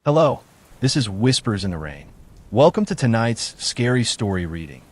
Hello, this is Whispers in the Rain. Welcome to tonight's scary story reading.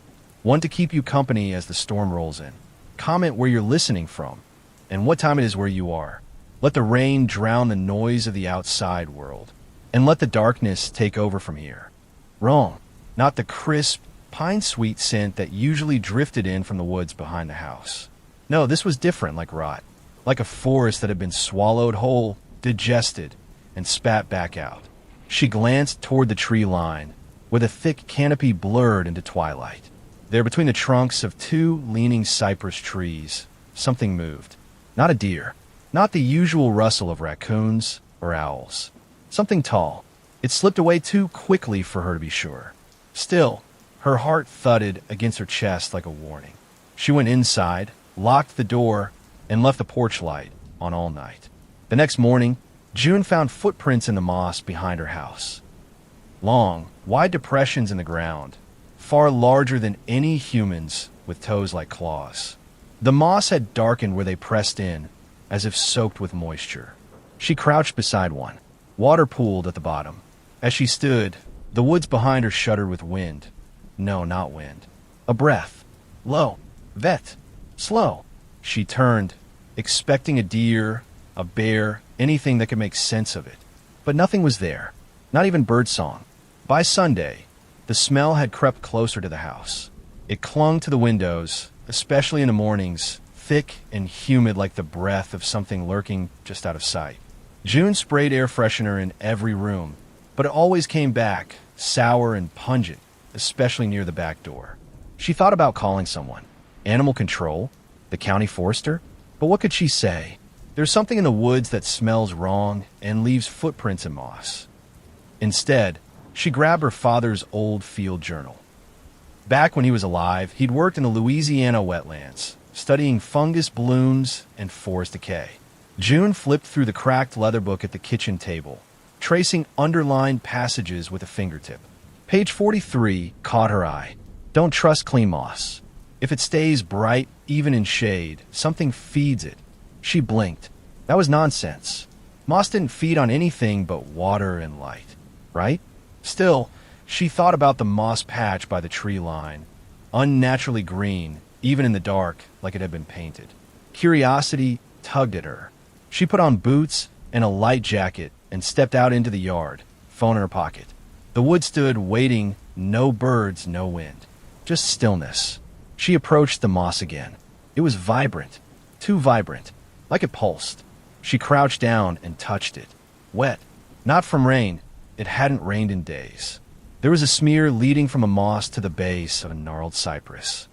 One to keep you company as the storm rolls in. Comment where you're listening from and what time it is where you are. Let the rain drown the noise of the outside world and let the darkness take over from here. Wrong, not the crisp, pine-sweet scent that usually drifted in from the woods behind the house. No, this was different, like rot, like a forest that had been swallowed whole, digested, and spat back out. She glanced toward the tree line, where the thick canopy blurred into twilight. There, between the trunks of two leaning cypress trees, something moved. Not a deer, not the usual rustle of raccoons or owls. Something tall. It slipped away too quickly for her to be sure. Still, her heart thudded against her chest like a warning. She went inside, locked the door, and left the porch light on all night. The next morning, June found footprints in the moss behind her house. Long, wide depressions in the ground, far larger than any humans with toes like claws. The moss had darkened where they pressed in, as if soaked with moisture. She crouched beside one. Water pooled at the bottom. As she stood, the woods behind her shuddered with wind. No, not wind. A breath. Low. Vet. Slow. She turned, expecting a deer, a bear, anything that could make sense of it. But nothing was there. Not even birdsong. By Sunday, the smell had crept closer to the house. It clung to the windows, especially in the mornings, thick and humid like the breath of something lurking just out of sight. June sprayed air freshener in every room, but it always came back, sour and pungent, especially near the back door. She thought about calling someone. Animal control? The county forester? But what could she say? There's something in the woods that smells wrong and leaves footprints in moss. Instead, she grabbed her father's old field journal. Back when he was alive, he'd worked in the Louisiana wetlands, studying fungus blooms and forest decay. June flipped through the cracked leather book at the kitchen table, tracing underlined passages with a fingertip. Page 43 caught her eye. Don't trust clean moss. If it stays bright, even in shade, something feeds it. She blinked. That was nonsense. Moss didn't feed on anything but water and light, right? Still, she thought about the moss patch by the tree line, unnaturally green, even in the dark, like it had been painted. Curiosity tugged at her. She put on boots and a light jacket and stepped out into the yard, phone in her pocket. The wood stood waiting, no birds, no wind. Just stillness. She approached the moss again. It was vibrant, too vibrant, like it pulsed. She crouched down and touched it. Wet. Not from rain. It hadn't rained in days. There was a smear leading from a moss to the base of a gnarled cypress.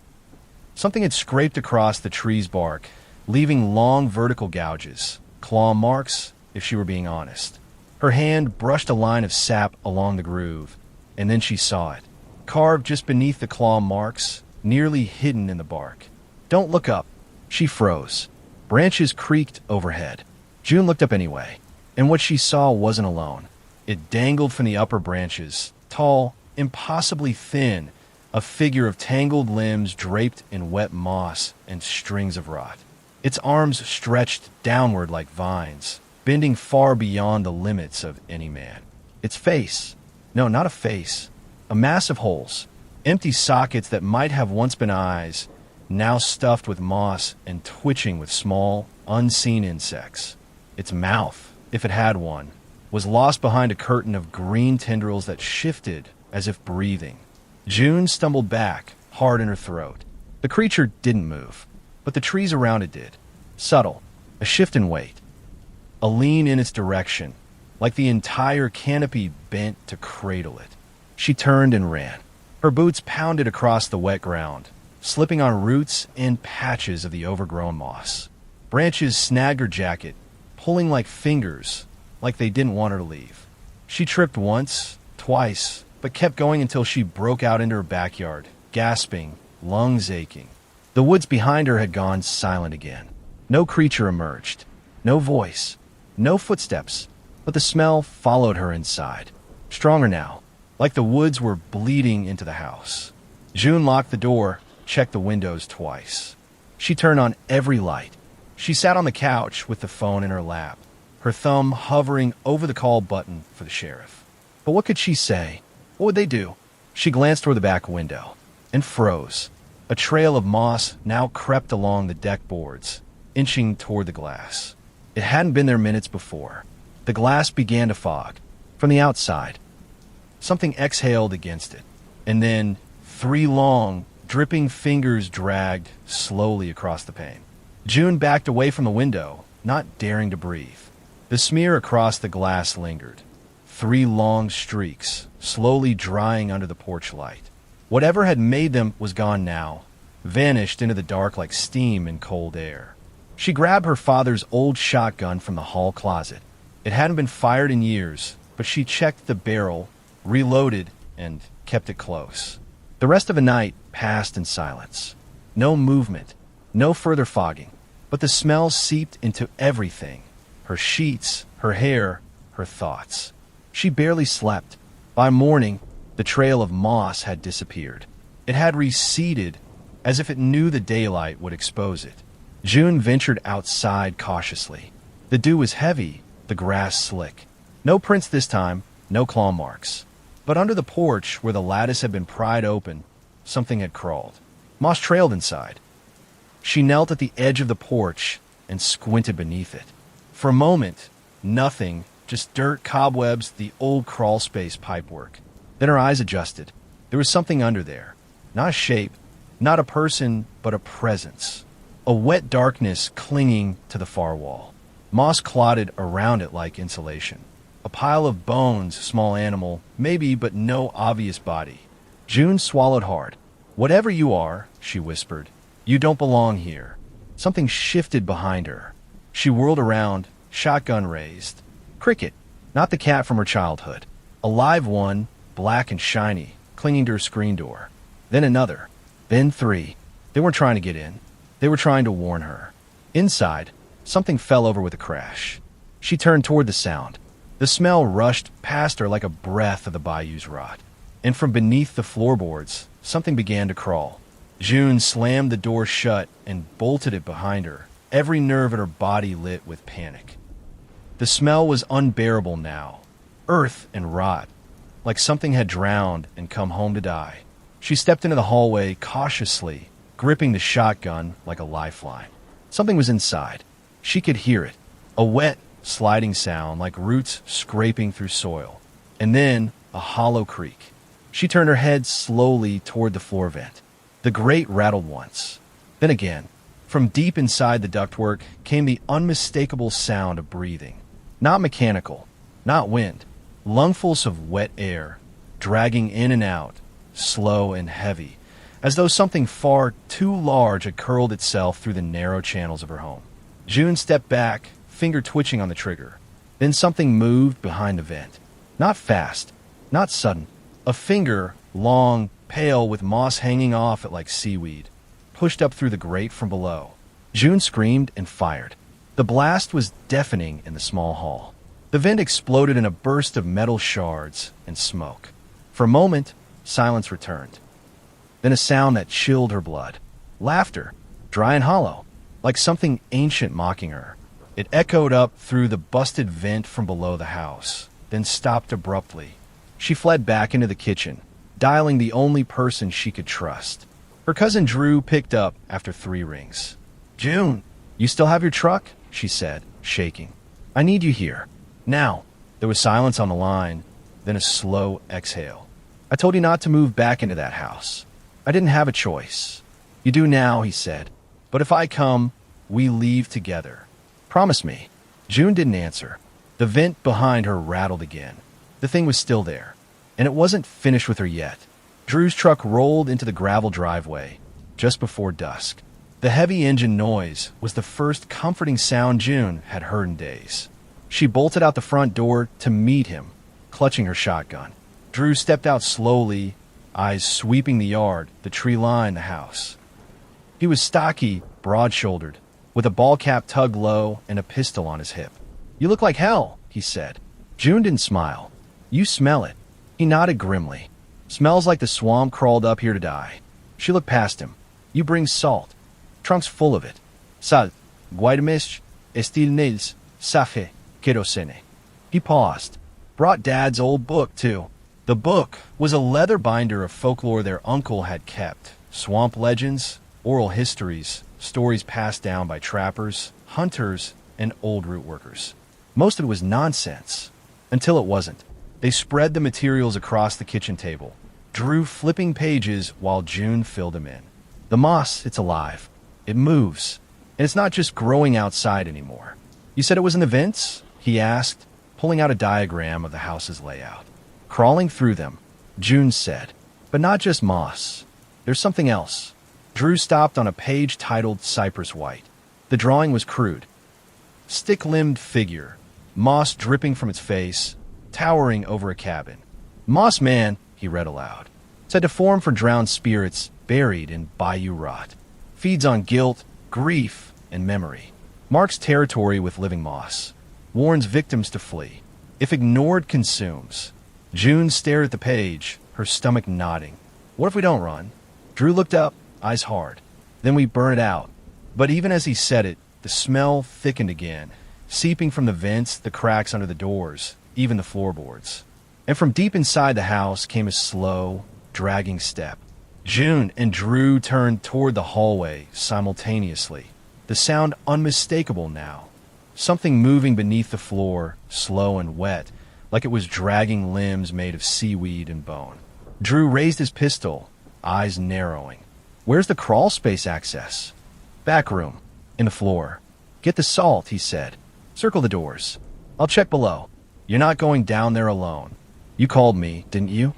Something had scraped across the tree's bark, leaving long vertical gouges, claw marks, if she were being honest. Her hand brushed a line of sap along the groove, and then she saw it, carved just beneath the claw marks, nearly hidden in the bark. Don't look up. She froze. Branches creaked overhead. June looked up anyway, and what she saw wasn't alone. It dangled from the upper branches, tall, impossibly thin, a figure of tangled limbs draped in wet moss and strings of rot. Its arms stretched downward like vines, bending far beyond the limits of any man. Its face, no, not a face, a mass of holes, empty sockets that might have once been eyes, now stuffed with moss and twitching with small, unseen insects. Its mouth, if it had one, was lost behind a curtain of green tendrils that shifted as if breathing. June stumbled back, hard in her throat. The creature didn't move, but the trees around it did. Subtle, a shift in weight, a lean in its direction, like the entire canopy bent to cradle it. She turned and ran. Her boots pounded across the wet ground, slipping on roots and patches of the overgrown moss. Branches snagged her jacket, pulling like fingers, like they didn't want her to leave. She tripped once, twice, but kept going until she broke out into her backyard, gasping, lungs aching. The woods behind her had gone silent again. No creature emerged. No voice. No footsteps. But the smell followed her inside. Stronger now, like the woods were bleeding into the house. June locked the door, checked the windows twice. She turned on every light. She sat on the couch with the phone in her lap, her thumb hovering over the call button for the sheriff. But what could she say? What would they do? She glanced toward the back window and froze. A trail of moss now crept along the deck boards, inching toward the glass. It hadn't been there minutes before. The glass began to fog. From the outside, something exhaled against it, and then 3 long, dripping fingers dragged slowly across the pane. June backed away from the window, not daring to breathe. The smear across the glass lingered. 3 long streaks, slowly drying under the porch light. Whatever had made them was gone now, vanished into the dark like steam in cold air. She grabbed her father's old shotgun from the hall closet. It hadn't been fired in years, but she checked the barrel, reloaded, and kept it close. The rest of the night passed in silence. No movement, no further fogging, but the smell seeped into everything. Her sheets, her hair, her thoughts. She barely slept. By morning, the trail of moss had disappeared. It had receded as if it knew the daylight would expose it. June ventured outside cautiously. The dew was heavy, the grass slick. No prints this time, no claw marks. But under the porch, where the lattice had been pried open, something had crawled. Moss trailed inside. She knelt at the edge of the porch and squinted beneath it. For a moment, nothing, just dirt, cobwebs, the old crawl space pipework. Then her eyes adjusted. There was something under there. Not a shape, not a person, but a presence. A wet darkness clinging to the far wall. Moss clotted around it like insulation. A pile of bones, small animal, maybe, but no obvious body. June swallowed hard. "Whatever you are," she whispered, "you don't belong here." Something shifted behind her. She whirled around, shotgun raised. Cricket, not the cat from her childhood. A live one, black and shiny, clinging to her screen door. Then another. Then 3. They weren't trying to get in. They were trying to warn her. Inside, something fell over with a crash. She turned toward the sound. The smell rushed past her like a breath of the bayou's rot. And from beneath the floorboards, something began to crawl. June slammed the door shut and bolted it behind her, every nerve in her body lit with panic. The smell was unbearable now. Earth and rot, like something had drowned and come home to die. She stepped into the hallway cautiously, gripping the shotgun like a lifeline. Something was inside. She could hear it. A wet, sliding sound like roots scraping through soil. And then a hollow creak. She turned her head slowly toward the floor vent. The grate rattled once. Then again. From deep inside the ductwork came the unmistakable sound of breathing. Not mechanical, not wind. Lungfuls of wet air, dragging in and out, slow and heavy, as though something far too large had curled itself through the narrow channels of her home. June stepped back, finger twitching on the trigger. Then something moved behind the vent. Not fast, not sudden. A finger, long, pale, with moss hanging off it like seaweed, pushed up through the grate from below. June screamed and fired. The blast was deafening in the small hall. The vent exploded in a burst of metal shards and smoke. For a moment, silence returned. Then a sound that chilled her blood. Laughter, dry and hollow, like something ancient mocking her. It echoed up through the busted vent from below the house, then stopped abruptly. She fled back into the kitchen, dialing the only person she could trust. Her cousin Drew picked up after 3 rings. "June, you still have your truck?" she said, shaking. "I need you here. Now." There was silence on the line, then a slow exhale. "I told you not to move back into that house. I didn't have a choice." "You do now," he said. "But if I come, we leave together. Promise me." June didn't answer. The vent behind her rattled again. The thing was still there, and it wasn't finished with her yet. Drew's truck rolled into the gravel driveway just before dusk. The heavy engine noise was the first comforting sound June had heard in days. She bolted out the front door to meet him, clutching her shotgun. Drew stepped out slowly, eyes sweeping the yard, the tree line, the house. He was stocky, broad-shouldered, with a ball cap tugged low and a pistol on his hip. "You look like hell," he said. June didn't smile. "You smell it." He nodded grimly. "Smells like the swamp crawled up here to die." She looked past him. "You bring salt. Trunk's full of it. Sal, guaidemish, estil nils, safe, kerosene." He paused. Brought Dad's old book, too. The book was a leather binder of folklore their uncle had kept. Swamp legends, oral histories, stories passed down by trappers, hunters, and old root workers. Most of it was nonsense, until it wasn't. They spread the materials across the kitchen table, Drew flipping pages while June filled them in. The moss, it's alive. It moves. And it's not just growing outside anymore. You said it was in the vents? He asked, pulling out a diagram of the house's layout. Crawling through them, June said. But not just moss. There's something else. Drew stopped on a page titled Cypress White. The drawing was crude. Stick-limbed figure, moss dripping from its face, towering over a cabin. Moss man, he read aloud, said to form for drowned spirits buried in bayou rot. Feeds on guilt, grief, and memory. Marks territory with living moss. Warns victims to flee. If ignored, consumes. June stared at the page, her stomach knotting. What if we don't run? Drew looked up, eyes hard. Then we burn it out. But even as he said it, the smell thickened again, seeping from the vents, the cracks under the doors, even the floorboards. And from deep inside the house came a slow, dragging step. June and Drew turned toward the hallway simultaneously, the sound unmistakable now. Something moving beneath the floor, slow and wet, like it was dragging limbs made of seaweed and bone. Drew raised his pistol, eyes narrowing. Where's the crawl space access? Back room, in the floor. Get the salt, he said. Circle the doors. I'll check below. You're not going down there alone. You called me, didn't you?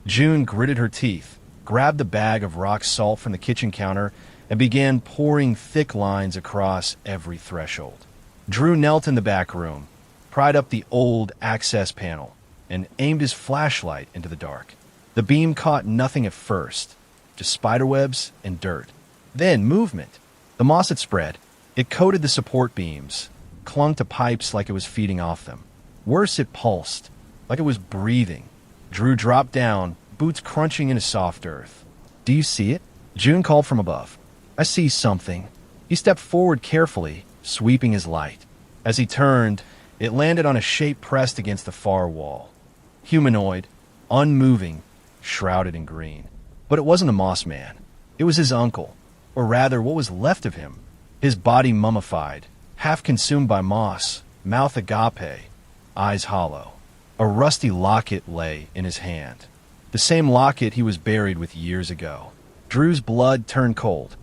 June gritted her teeth, grabbed the bag of rock salt from the kitchen counter, and began pouring thick lines across every threshold. Drew knelt in the back room, pried up the old access panel, and aimed his flashlight into the dark. The beam caught nothing at first, just spiderwebs and dirt. Then movement. The moss had spread. It coated the support beams, clung to pipes like it was feeding off them. Worse, it pulsed, like it was breathing. Drew dropped down, boots crunching into soft earth. Do you see it? June called from above. I see something. He stepped forward carefully, sweeping his light. As he turned, it landed on a shape pressed against the far wall. Humanoid, unmoving, shrouded in green. But it wasn't the moss man. It was his uncle, or rather what was left of him. His body mummified, half consumed by moss, mouth agape, eyes hollow. A rusty locket lay in his hand. The same locket he was buried with years ago. Drew's blood turned cold.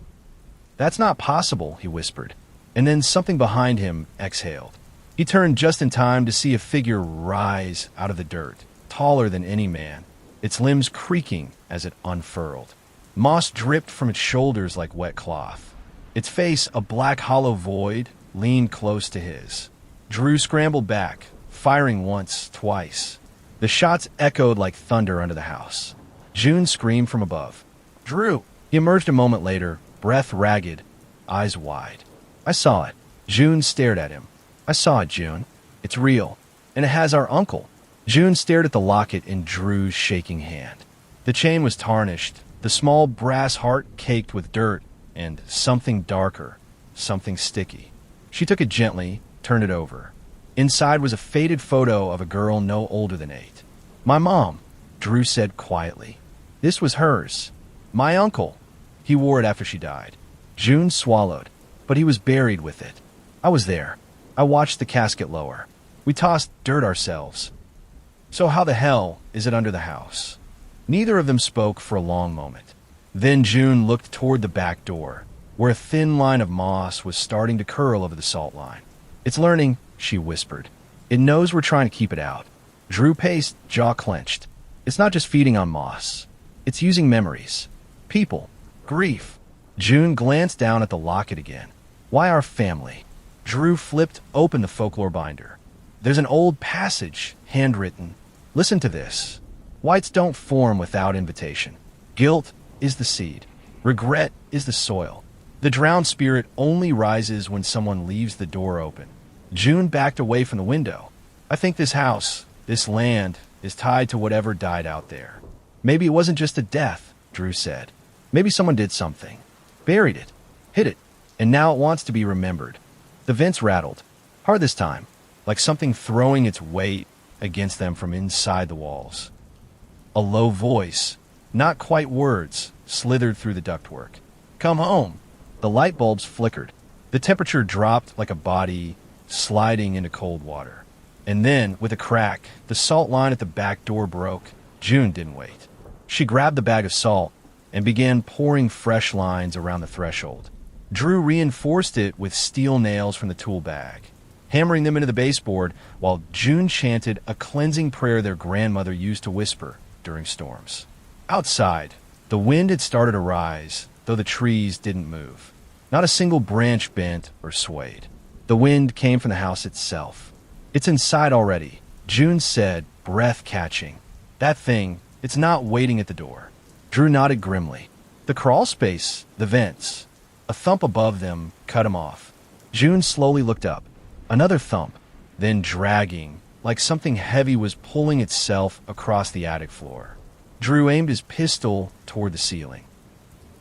That's not possible, he whispered. And then something behind him exhaled. He turned just in time to see a figure rise out of the dirt, taller than any man, its limbs creaking as it unfurled. Moss dripped from its shoulders like wet cloth. Its face, a black hollow void, leaned close to his. Drew scrambled back, firing once, twice. The shots echoed like thunder under the house. June screamed from above. Drew! He emerged a moment later, breath ragged, eyes wide. I saw it. June stared at him. I saw it, June. It's real. And it has our uncle. June stared at the locket in Drew's shaking hand. The chain was tarnished, the small brass heart caked with dirt, and something darker, something sticky. She took it gently, turned it over. Inside was a faded photo of a girl no older than 8. My mom, Drew said quietly. This was hers. My uncle. He wore it after she died. June swallowed, but he was buried with it. I was there. I watched the casket lower. We tossed dirt ourselves. So how the hell is it under the house? Neither of them spoke for a long moment. Then June looked toward the back door, where a thin line of moss was starting to curl over the salt line. It's learning, she whispered. It knows we're trying to keep it out. Drew paced, jaw clenched. It's not just feeding on moss. It's using memories. People. Grief. June glanced down at the locket again. Why our family? Drew flipped open the folklore binder. There's an old passage, handwritten. Listen to this. Whites don't form without invitation. Guilt is the seed. Regret is the soil. The drowned spirit only rises when someone leaves the door open. June backed away from the window. I think this house, this land, is tied to whatever died out there. Maybe it wasn't just a death, Drew said. Maybe someone did something. Buried it. Hid it. And now it wants to be remembered. The vents rattled. Hard this time. Like something throwing its weight, against them from inside the walls. A low voice, not quite words, slithered through the ductwork. "Come home." The light bulbs flickered. The temperature dropped like a body sliding into cold water. And then, with a crack, the salt line at the back door broke. June didn't wait. She grabbed the bag of salt and began pouring fresh lines around the threshold. Drew reinforced it with steel nails from the tool bag, hammering them into the baseboard while June chanted a cleansing prayer their grandmother used to whisper during storms. Outside, the wind had started to rise, though the trees didn't move. Not a single branch bent or swayed. The wind came from the house itself. "It's inside already," June said, breath catching. "That thing, it's not waiting at the door." Drew nodded grimly. The crawl space, the vents. A thump above them cut him off. June slowly looked up. Another thump, then dragging, like something heavy was pulling itself across the attic floor. Drew aimed his pistol toward the ceiling.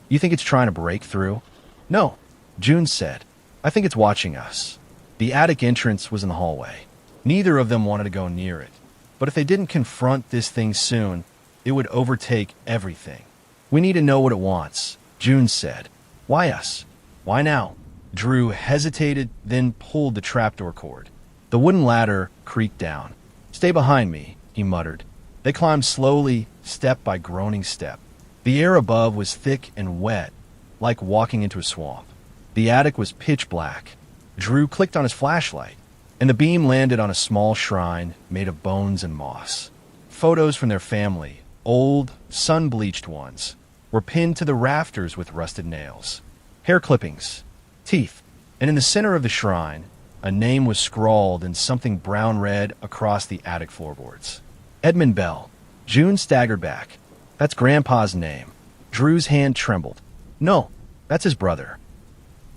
"You think it's trying to break through?" "No," June said. "I think it's watching us." The attic entrance was in the hallway. Neither of them wanted to go near it. But if they didn't confront this thing soon, it would overtake everything. "We need to know what it wants," June said. "Why us? Why now?" Drew hesitated, then pulled the trapdoor cord. The wooden ladder creaked down. "Stay behind me," he muttered. They climbed slowly, step by groaning step. The air above was thick and wet, like walking into a swamp. The attic was pitch black. Drew clicked on his flashlight, and the beam landed on a small shrine made of bones and moss. Photos from their family, old, sun-bleached ones, were pinned to the rafters with rusted nails. Hair clippings, teeth, and in the center of the shrine, a name was scrawled in something brown-red across the attic floorboards. Edmund Bell. June staggered back. "That's Grandpa's name." Drew's hand trembled. "No, that's his brother."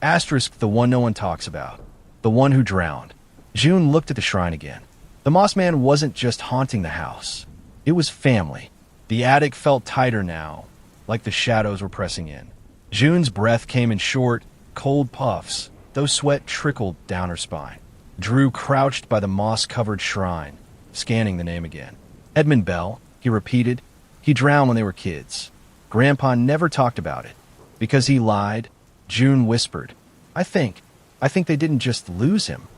Asterisk the one no one talks about. The one who drowned. June looked at the shrine again. The Moss Man wasn't just haunting the house. It was family. The attic felt tighter now, like the shadows were pressing in. June's breath came in short, cold puffs, though sweat trickled down her spine. Drew crouched by the moss-covered shrine, scanning the name again. "Edmund Bell," he repeated. "He drowned when they were kids. Grandpa never talked about it. Because he lied," June whispered. I think they didn't just lose him."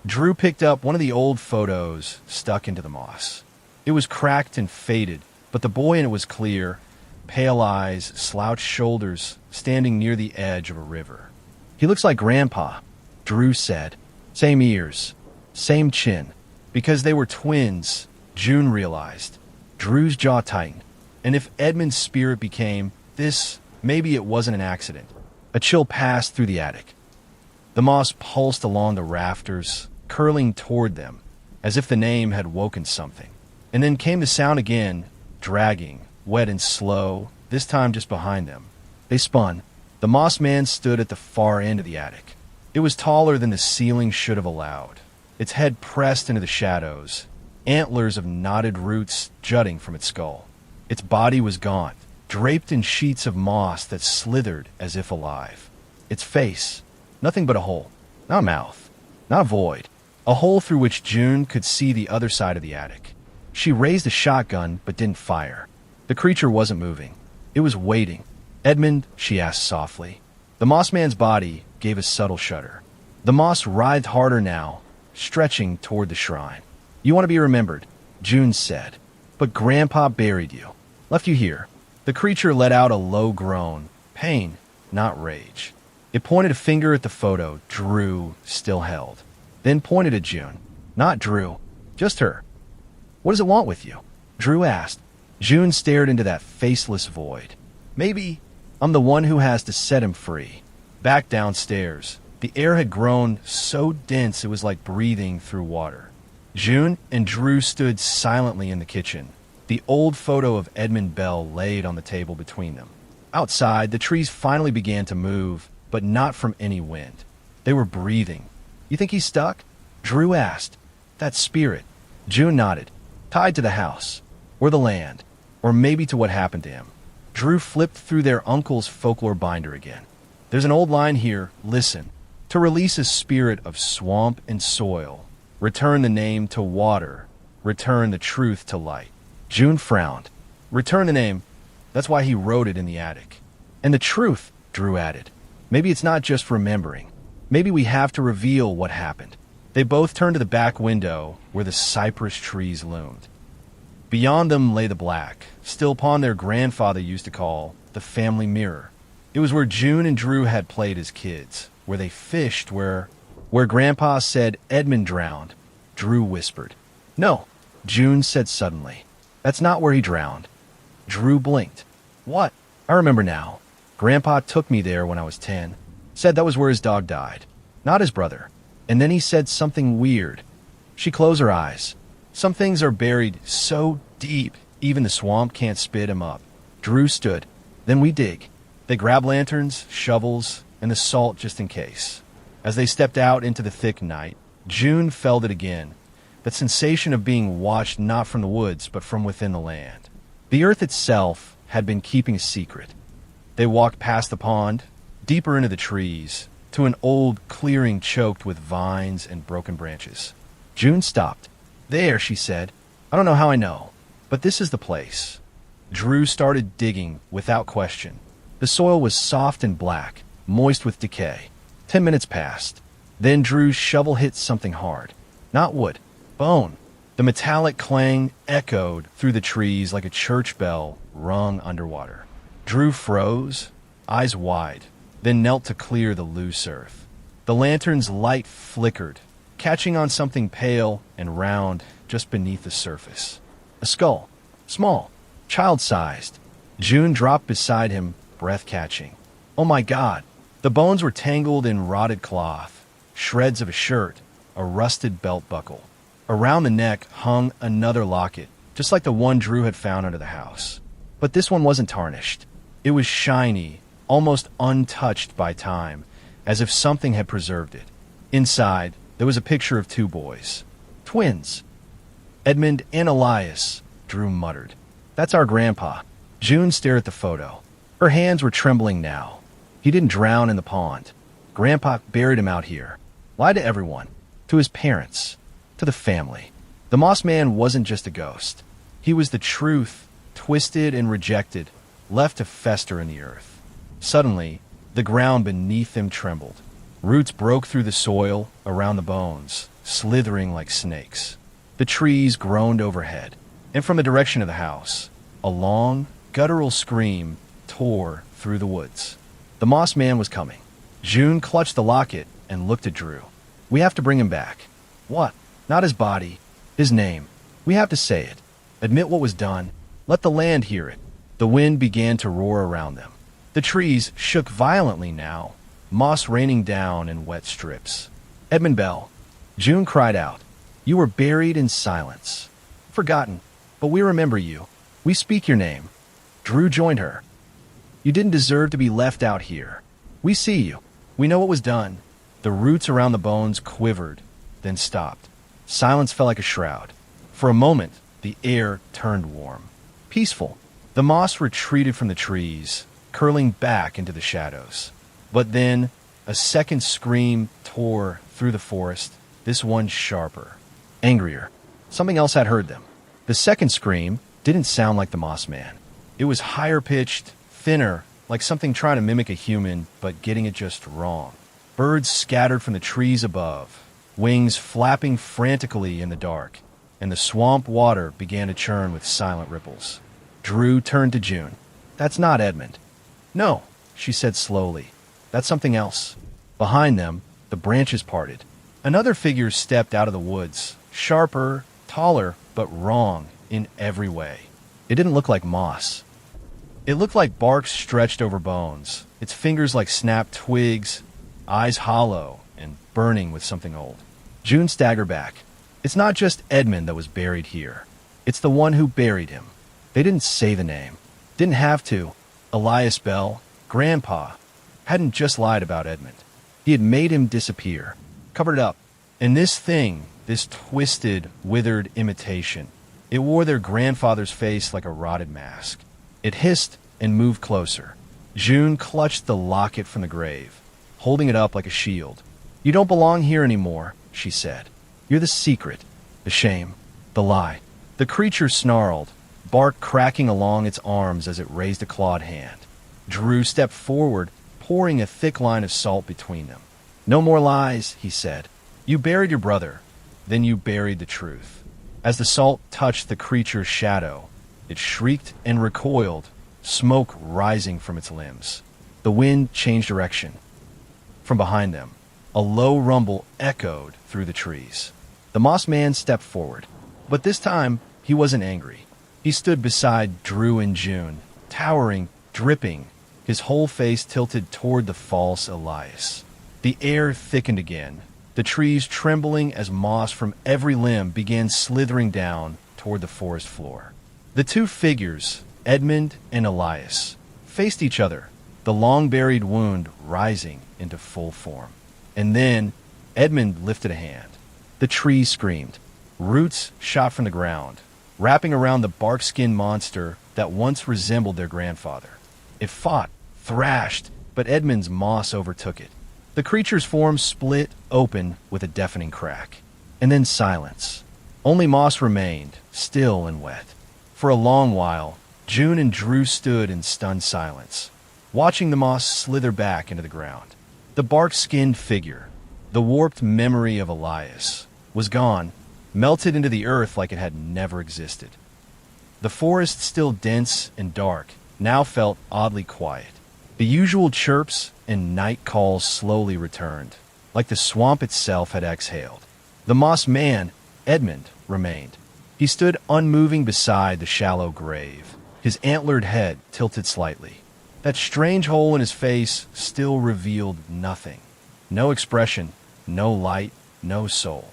Drew picked up one of the old photos stuck into the moss. It was cracked and faded, but the boy in it was clear, pale eyes, slouched shoulders, standing near the edge of a river. "He looks like Grandpa," Drew said. "Same ears, same chin." Because they were twins, June realized. Drew's jaw tightened. And if Edmund's spirit became this, maybe it wasn't an accident. A chill passed through the attic. The moss pulsed along the rafters, curling toward them, as if the name had woken something. And then came the sound again, dragging, wet and slow, this time just behind them. They spun. The Moss Man stood at the far end of the attic. It was taller than the ceiling should have allowed, its head pressed into the shadows, antlers of knotted roots jutting from its skull. Its body was gaunt, draped in sheets of moss that slithered as if alive. Its face, nothing but a hole. Not a mouth, not a void. A hole through which June could see the other side of the attic. She raised a shotgun but didn't fire. The creature wasn't moving. It was waiting. "Edmund?" she asked softly. The Moss Man's body gave a subtle shudder. The moss writhed harder now, stretching toward the shrine. "You want to be remembered," June said. "But Grandpa buried you. Left you here." The creature let out a low groan. Pain, not rage. It pointed a finger at the photo Drew still held, then pointed at June. Not Drew, just her. "What does it want with you?" Drew asked. June stared into that faceless void. "Maybe I'm the one who has to set him free." Back downstairs, the air had grown so dense it was like breathing through water. June and Drew stood silently in the kitchen, the old photo of Edmund Bell laid on the table between them. Outside, the trees finally began to move, but not from any wind. They were breathing. "You think he's stuck?" Drew asked. "That spirit." June nodded. "Tied to the house, or the land, or maybe to what happened to him." Drew flipped through their uncle's folklore binder again. "There's an old line here, listen. To release a spirit of swamp and soil, return the name to water, return the truth to light. June frowned. Return the name. That's why he wrote it in the attic. And the truth, Drew added. Maybe it's not just remembering. Maybe we have to reveal what happened. They both turned to the back window where the cypress trees loomed. Beyond them lay the black, still pond their grandfather used to call the family mirror. It was where June and Drew had played as kids, where they fished, where Grandpa said Edmund drowned. Drew whispered. No, June said suddenly. That's not where he drowned. Drew blinked. What? I remember now. Grandpa took me there when I was 10. Said that was where his dog died. Not his brother. And then he said something weird. She closed her eyes. Some things are buried so deep, even the swamp can't spit him up. Drew stood. Then we dig. They grab lanterns, shovels, and the salt just in case. As they stepped out into the thick night, June felt it again. That sensation of being watched not from the woods, but from within the land. The earth itself had been keeping a secret. They walked past the pond, deeper into the trees, to an old clearing choked with vines and broken branches. June stopped. There, she said. I don't know how I know, but this is the place. Drew started digging without question. The soil was soft and black, moist with decay. 10 minutes passed. Then Drew's shovel hit something hard. Not wood. Bone. The metallic clang echoed through the trees like a church bell rung underwater. Drew froze, eyes wide, then knelt to clear the loose earth. The lantern's light flickered, catching on something pale and round just beneath the surface. A skull. Small. Child-sized. June dropped beside him, breath catching. Oh my God. The bones were tangled in rotted cloth, shreds of a shirt, a rusted belt buckle. Around the neck hung another locket, just like the one Drew had found under the house. But this one wasn't tarnished. It was shiny, almost untouched by time, as if something had preserved it. Inside, there was a picture of two boys. Twins. Edmund and Elias, Drew muttered. That's our grandpa. June stared at the photo. Her hands were trembling now. He didn't drown in the pond. Grandpa buried him out here. Lied to everyone. To his parents. To the family. The Moss Man wasn't just a ghost. He was the truth, twisted and rejected, left to fester in the earth. Suddenly, the ground beneath them trembled. Roots broke through the soil around the bones, slithering like snakes. The trees groaned overhead, and from the direction of the house, a long, guttural scream tore through the woods. The Moss Man was coming. June clutched the locket and looked at Drew. We have to bring him back. What? Not his body. His name. We have to say it. Admit what was done. Let the land hear it. The wind began to roar around them. The trees shook violently now, moss raining down in wet strips. Edmund Bell. June cried out. You were buried in silence. Forgotten. But we remember you. We speak your name. Drew joined her. You didn't deserve to be left out here. We see you. We know what was done. The roots around the bones quivered, then stopped. Silence fell like a shroud. For a moment, the air turned warm. Peaceful. The moss retreated from the trees, curling back into the shadows. But then, a second scream tore through the forest, this one sharper, angrier. Something else had heard them. The second scream didn't sound like the Moss Man. It was higher-pitched, thinner, like something trying to mimic a human, but getting it just wrong. Birds scattered from the trees above, wings flapping frantically in the dark, and the swamp water began to churn with silent ripples. Drew turned to June. That's not Edmund. No, she said slowly. That's something else. Behind them, the branches parted. Another figure stepped out of the woods, sharper, taller, but wrong in every way. It didn't look like moss. It looked like bark stretched over bones, its fingers like snapped twigs, eyes hollow and burning with something old. June staggered back. It's not just Edmund that was buried here. It's the one who buried him. They didn't say the name. Didn't have to. Elias Bell, Grandpa, hadn't just lied about Edmund. He had made him disappear, covered it up. And this thing, this twisted, withered imitation, it wore their grandfather's face like a rotted mask. It hissed and moved closer. June clutched the locket from the grave, holding it up like a shield. You don't belong here anymore, she said. You're the secret, the shame. The lie. The creature snarled, bark cracking along its arms as it raised a clawed hand. Drew stepped forward, pouring a thick line of salt between them. "No more lies," he said. "You buried your brother. Then you buried the truth." As the salt touched the creature's shadow, it shrieked and recoiled, smoke rising from its limbs. The wind changed direction. From behind them, a low rumble echoed through the trees. The moss man stepped forward, but this time he wasn't angry. He stood beside Drew and June, towering, dripping, his whole face tilted toward the false Elias. The air thickened again, the trees trembling as moss from every limb began slithering down toward the forest floor. The two figures, Edmund and Elias, faced each other, the long-buried wound rising into full form. And then Edmund lifted a hand. The tree screamed. Roots shot from the ground, wrapping around the bark-skinned monster that once resembled their grandfather. It fought, thrashed, but Edmund's moss overtook it. The creature's form split open with a deafening crack. And then silence. Only moss remained, still and wet. For a long while, June and Drew stood in stunned silence, watching the moss slither back into the ground. The bark-skinned figure, the warped memory of Elias, was gone, melted into the earth like it had never existed. The forest, still dense and dark, now felt oddly quiet. The usual chirps and night calls slowly returned, like the swamp itself had exhaled. The moss man, Edmund, remained. He stood unmoving beside the shallow grave, his antlered head tilted slightly. That strange hole in his face still revealed nothing. No expression, no light, no soul.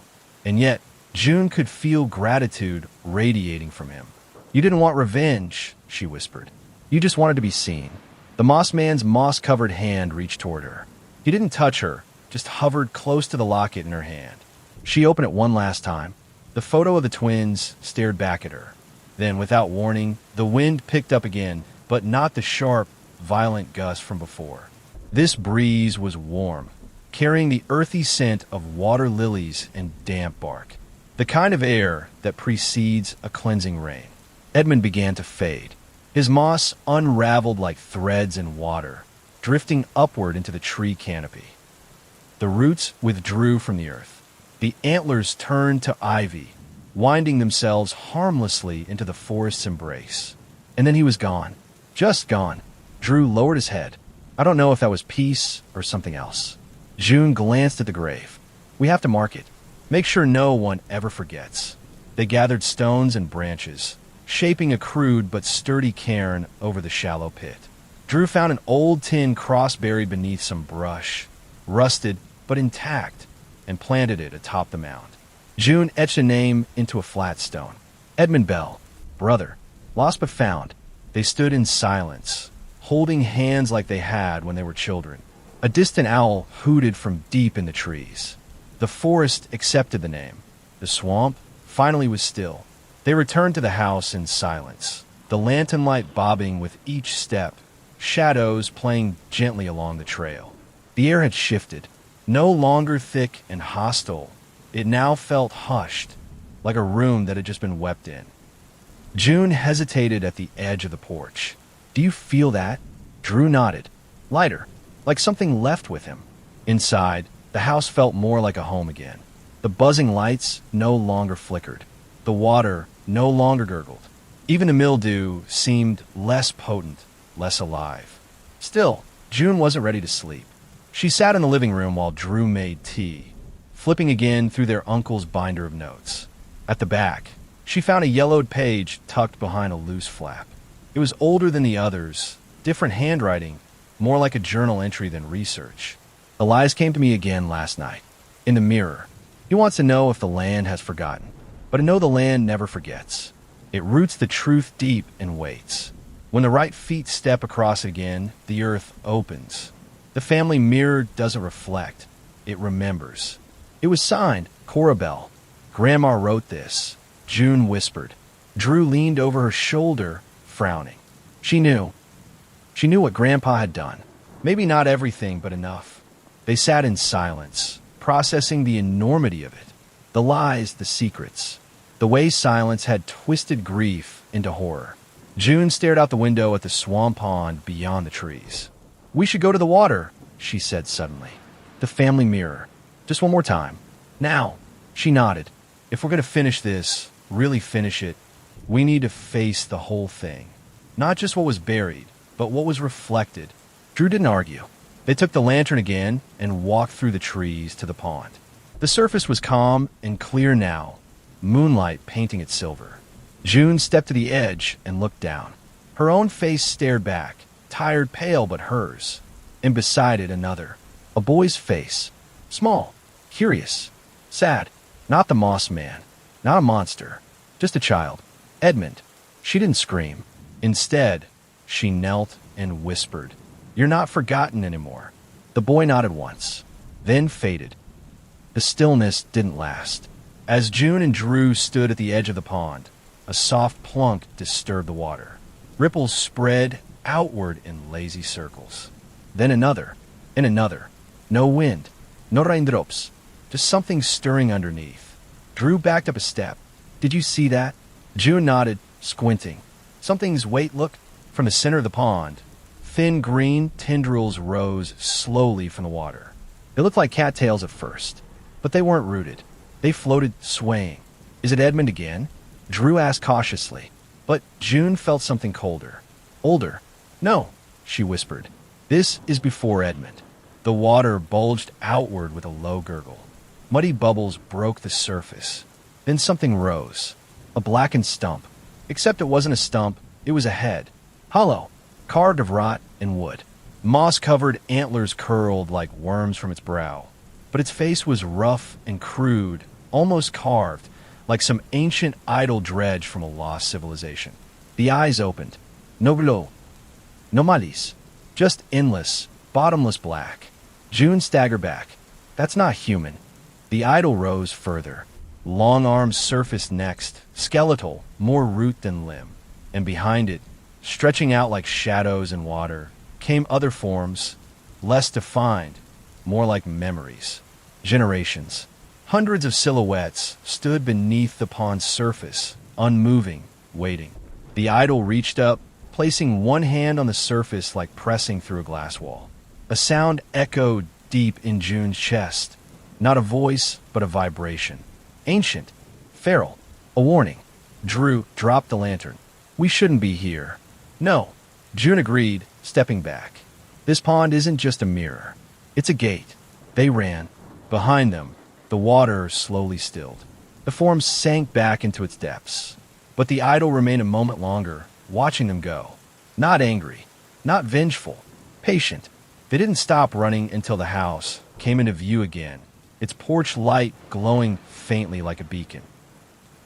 And yet, June could feel gratitude radiating from him. "You didn't want revenge," she whispered. "You just wanted to be seen." The moss man's moss-covered hand reached toward her. He didn't touch her, just hovered close to the locket in her hand. She opened it one last time. The photo of the twins stared back at her. Then, without warning, the wind picked up again, but not the sharp, violent gust from before. This breeze was warm, carrying the earthy scent of water lilies and damp bark, the kind of air that precedes a cleansing rain. Edmund began to fade. His moss unraveled like threads in water, drifting upward into the tree canopy. The roots withdrew from the earth. The antlers turned to ivy, winding themselves harmlessly into the forest's embrace. And then he was gone. Just gone. Drew lowered his head. I don't know if that was peace or something else. June glanced at the grave. "We have to mark it. Make sure no one ever forgets." They gathered stones and branches, shaping a crude but sturdy cairn over the shallow pit. Drew found an old tin cross buried beneath some brush, rusted but intact, and planted it atop the mound. June etched a name into a flat stone. Edmund Bell, brother, lost but found. They stood in silence, holding hands like they had when they were children. A distant owl hooted from deep in the trees. The forest accepted the name. The swamp finally was still. They returned to the house in silence, the lantern light bobbing with each step, shadows playing gently along the trail. The air had shifted, no longer thick and hostile. It now felt hushed, like a room that had just been wept in. June hesitated at the edge of the porch. "Do you feel that?" Drew nodded. Lighter, like something left with him. Inside, the house felt more like a home again. The buzzing lights no longer flickered. The water no longer gurgled. Even the mildew seemed less potent, less alive. Still, June wasn't ready to sleep. She sat in the living room while Drew made tea, flipping again through their uncle's binder of notes. At the back, she found a yellowed page tucked behind a loose flap. It was older than the others, different handwriting, more like a journal entry than research. "Elias came to me again last night, in the mirror. He wants to know if the land has forgotten. But I know the land never forgets. It roots the truth deep and waits. When the right feet step across it again, the earth opens. The family mirror doesn't reflect. It remembers." It was signed, Cora Bell. "Grandma wrote this," June whispered. Drew leaned over her shoulder, frowning. She knew. She knew what Grandpa had done. Maybe not everything, but enough. They sat in silence, processing the enormity of it. The lies, the secrets. The way silence had twisted grief into horror. June stared out the window at the swamp pond beyond the trees. "We should go to the water," she said suddenly. "The family mirror. Just one more time. Now." She nodded. "If we're going to finish this, really finish it, we need to face the whole thing. Not just what was buried, but what was reflected." Drew didn't argue. They took the lantern again and walked through the trees to the pond. The surface was calm and clear now, moonlight painting it silver. June stepped to the edge and looked down. Her own face stared back, tired, pale, but hers. And beside it another. A boy's face. Small, curious, sad. Not the moss man. Not a monster. Just a child. Edmund. She didn't scream. Instead, she knelt and whispered, "You're not forgotten anymore." The boy nodded once, then faded. The stillness didn't last. As June and Drew stood at the edge of the pond, a soft plunk disturbed the water. Ripples spread outward in lazy circles. Then another, and another. No wind, no raindrops, just something stirring underneath. Drew backed up a step. "Did you see that?" June nodded, squinting. Something's weight looked from the center of the pond. Thin green tendrils rose slowly from the water. They looked like cattails at first, but they weren't rooted. They floated, swaying. "Is it Edmund again?" Drew asked cautiously, but June felt something colder. "Older." "No," she whispered. "This is before Edmund." The water bulged outward with a low gurgle. Muddy bubbles broke the surface. Then something rose. A blackened stump. Except it wasn't a stump, it was a head. Hollow, carved of rot and wood. Moss-covered antlers curled like worms from its brow. But its face was rough and crude, almost carved, like some ancient idol dredge from a lost civilization. The eyes opened. No below. No malice. Just endless, bottomless black. June staggered back. That's not human. The idol rose further. Long arms surfaced next, skeletal, more root than limb. And behind it, stretching out like shadows in water, came other forms, less defined, more like memories. Generations. Hundreds of silhouettes stood beneath the pond's surface, unmoving, waiting. The idol reached up, placing one hand on the surface like pressing through a glass wall. A sound echoed deep in June's chest. Not a voice, but a vibration. Ancient, feral, a warning. Drew dropped the lantern. "We shouldn't be here." "No," June agreed, stepping back. "This pond isn't just a mirror. It's a gate." They ran. Behind them, the water slowly stilled. The form sank back into its depths. But the idol remained a moment longer, watching them go. Not angry, not vengeful, patient. They didn't stop running until the house came into view again, its porch light glowing faintly like a beacon.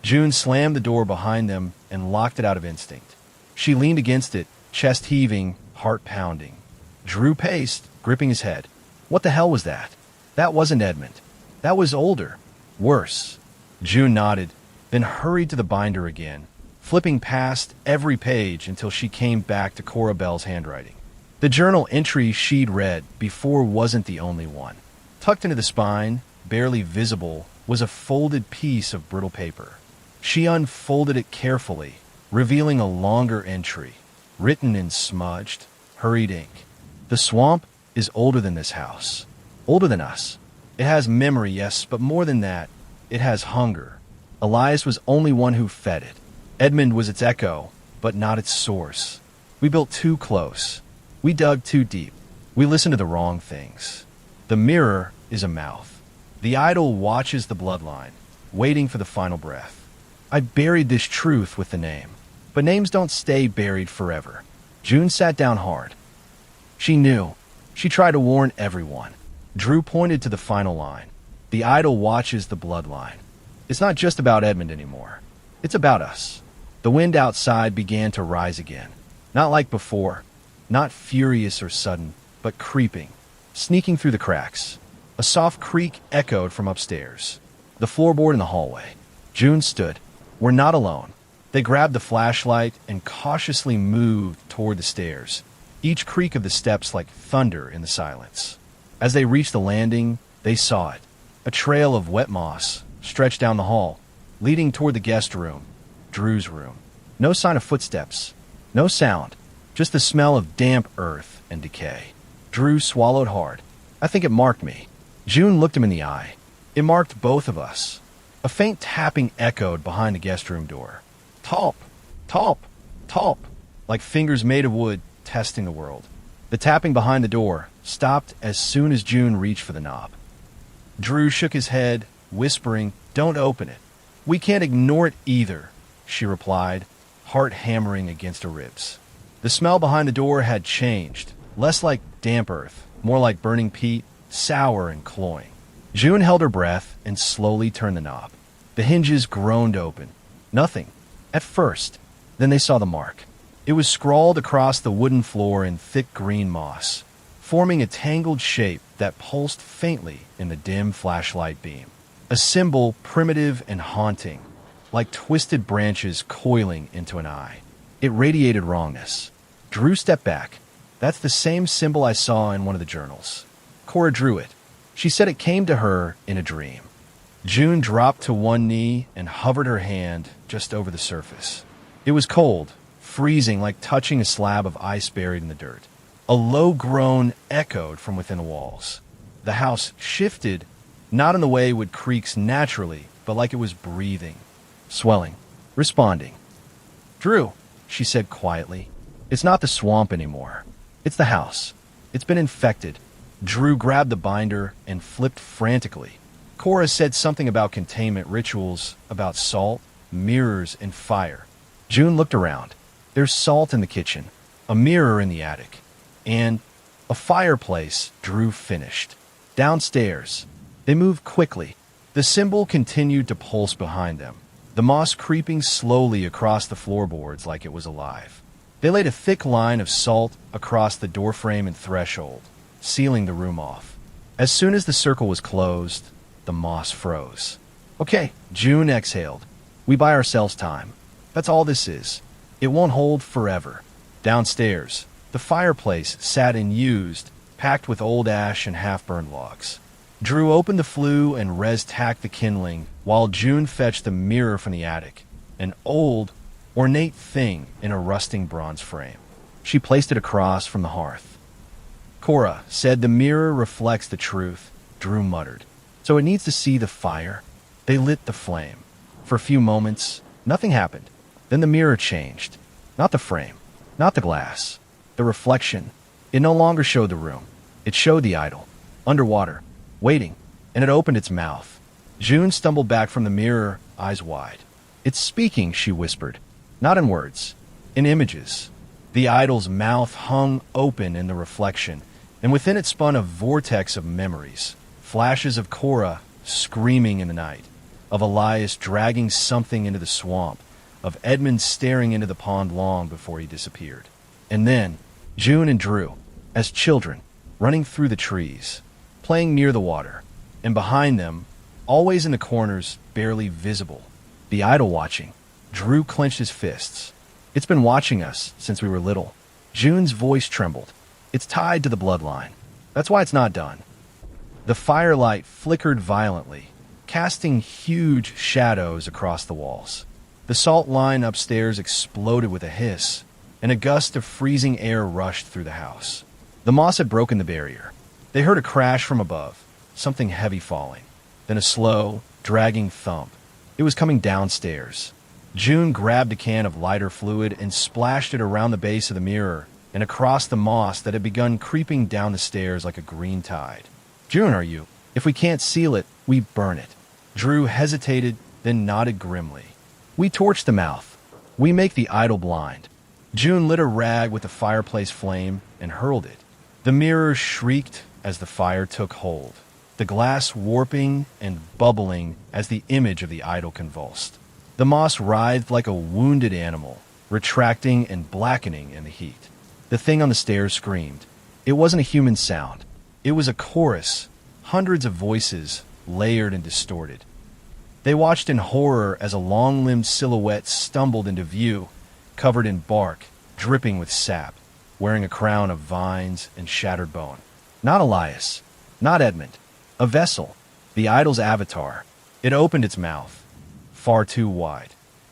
June slammed the door behind them and locked it out of instinct. She leaned against it, chest heaving, heart pounding. Drew paced, gripping his head. What the hell was that? That wasn't Edmund. That was older. Worse. June nodded, then hurried to the binder again, flipping past every page until she came back to Cora Bell's handwriting. The journal entry she'd read before wasn't the only one. Tucked into the spine, barely visible, was a folded piece of brittle paper. She unfolded it carefully, revealing a longer entry, written in smudged, hurried ink. "The swamp is older than this house. Older than us. It has memory, yes, but more than that, it has hunger. Elias was only one who fed it. Edmund was its echo, but not its source. We built too close. We dug too deep. We listened to the wrong things. The mirror is a mouth. The idol watches the bloodline, waiting for the final breath. I buried this truth with the name. But names don't stay buried forever." June sat down hard. She knew. She tried to warn everyone. Drew pointed to the final line. The idol watches the bloodline. It's not just about Edmund anymore. It's about us. The wind outside began to rise again. Not like before. Not furious or sudden, but creeping, sneaking through the cracks. A soft creak echoed from upstairs. The floorboard in the hallway. June stood. We're not alone. They grabbed the flashlight and cautiously moved toward the stairs, each creak of the steps like thunder in the silence. As they reached the landing, they saw it. A trail of wet moss stretched down the hall, leading toward the guest room, Drew's room. No sign of footsteps, no sound, just the smell of damp earth and decay. Drew swallowed hard. I think it marked me. June looked him in the eye. It marked both of us. A faint tapping echoed behind the guest room door. Talp, talp, talp, like fingers made of wood testing the world. The tapping behind the door stopped as soon as June reached for the knob. Drew shook his head, whispering, "Don't open it." "We can't ignore it either," she replied, heart hammering against her ribs. The smell behind the door had changed, less like damp earth, more like burning peat, sour and cloying. June held her breath and slowly turned the knob. The hinges groaned open. Nothing, at first. Then they saw the mark. It was scrawled across the wooden floor in thick green moss, forming a tangled shape that pulsed faintly in the dim flashlight beam. A symbol primitive and haunting, like twisted branches coiling into an eye. It radiated wrongness. Drew stepped back. "That's the same symbol I saw in one of the journals. Cora drew it. She said it came to her in a dream." June dropped to one knee and hovered her hand just over the surface. It was cold, freezing, like touching a slab of ice buried in the dirt. A low groan echoed from within the walls. The house shifted, not in the way wood creaks naturally, but like it was breathing, swelling, responding. "Drew," she said quietly, "it's not the swamp anymore. It's the house. It's been infected." Drew grabbed the binder and flipped frantically. Cora said something about containment rituals, about salt, mirrors, and fire. June looked around. There's salt in the kitchen, a mirror in the attic, and a fireplace. Drew finished. Downstairs. They moved quickly. The symbol continued to pulse behind them, the moss creeping slowly across the floorboards like it was alive. They laid a thick line of salt across the doorframe and threshold, sealing the room off. As soon as the circle was closed, the moss froze. "Okay," June exhaled. "We buy ourselves time. That's all this is. It won't hold forever." Downstairs, the fireplace sat unused, packed with old ash and half-burned logs. Drew opened the flue and res-tacked the kindling, while June fetched the mirror from the attic, an old, ornate thing in a rusting bronze frame. She placed it across from the hearth. "Cora said the mirror reflects the truth," Drew muttered. "So it needs to see the fire." They lit the flame. For a few moments, nothing happened. Then the mirror changed. Not the frame, not the glass, the reflection. It no longer showed the room. It showed the idol, underwater, waiting, and it opened its mouth. June stumbled back from the mirror, eyes wide. "It's speaking," she whispered. "Not in words, in images." The idol's mouth hung open in the reflection, and within it spun a vortex of memories. Flashes of Cora screaming in the night, of Elias dragging something into the swamp, of Edmund staring into the pond long before he disappeared. And then, June and Drew, as children, running through the trees, playing near the water, and behind them, always in the corners, barely visible, the idol watching. Drew clenched his fists. "It's been watching us since we were little." June's voice trembled. "It's tied to the bloodline. That's why it's not done." The firelight flickered violently, casting huge shadows across the walls. The salt line upstairs exploded with a hiss, and a gust of freezing air rushed through the house. The moss had broken the barrier. They heard a crash from above, something heavy falling, then a slow, dragging thump. It was coming downstairs. June grabbed a can of lighter fluid and splashed it around the base of the mirror and across the moss that had begun creeping down the stairs like a green tide. "June, are you? If we can't seal it, we burn it." Drew hesitated, then nodded grimly. "We torch the mouth. We make the idol blind." June lit a rag with the fireplace flame and hurled it. The mirror shrieked as the fire took hold, the glass warping and bubbling as the image of the idol convulsed. The moss writhed like a wounded animal, retracting and blackening in the heat. The thing on the stairs screamed. It wasn't a human sound. It was a chorus, hundreds of voices, layered and distorted. They watched in horror as a long-limbed silhouette stumbled into view, covered in bark, dripping with sap, wearing a crown of vines and shattered bone. Not Elias, not Edmund. A vessel, the idol's avatar. It opened its mouth. far too wide,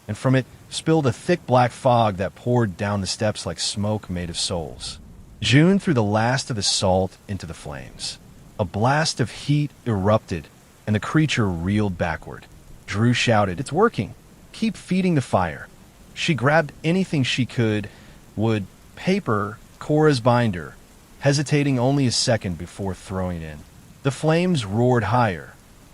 and from it spilled a thick black fog that poured down the steps like smoke made of souls. June threw the last of the salt into the flames. A blast of heat erupted, and the creature reeled backward. Drew shouted, "It's working! Keep feeding the fire." She grabbed anything she could, wood, paper, Cora's binder, hesitating only a second before throwing it in. The flames roared higher,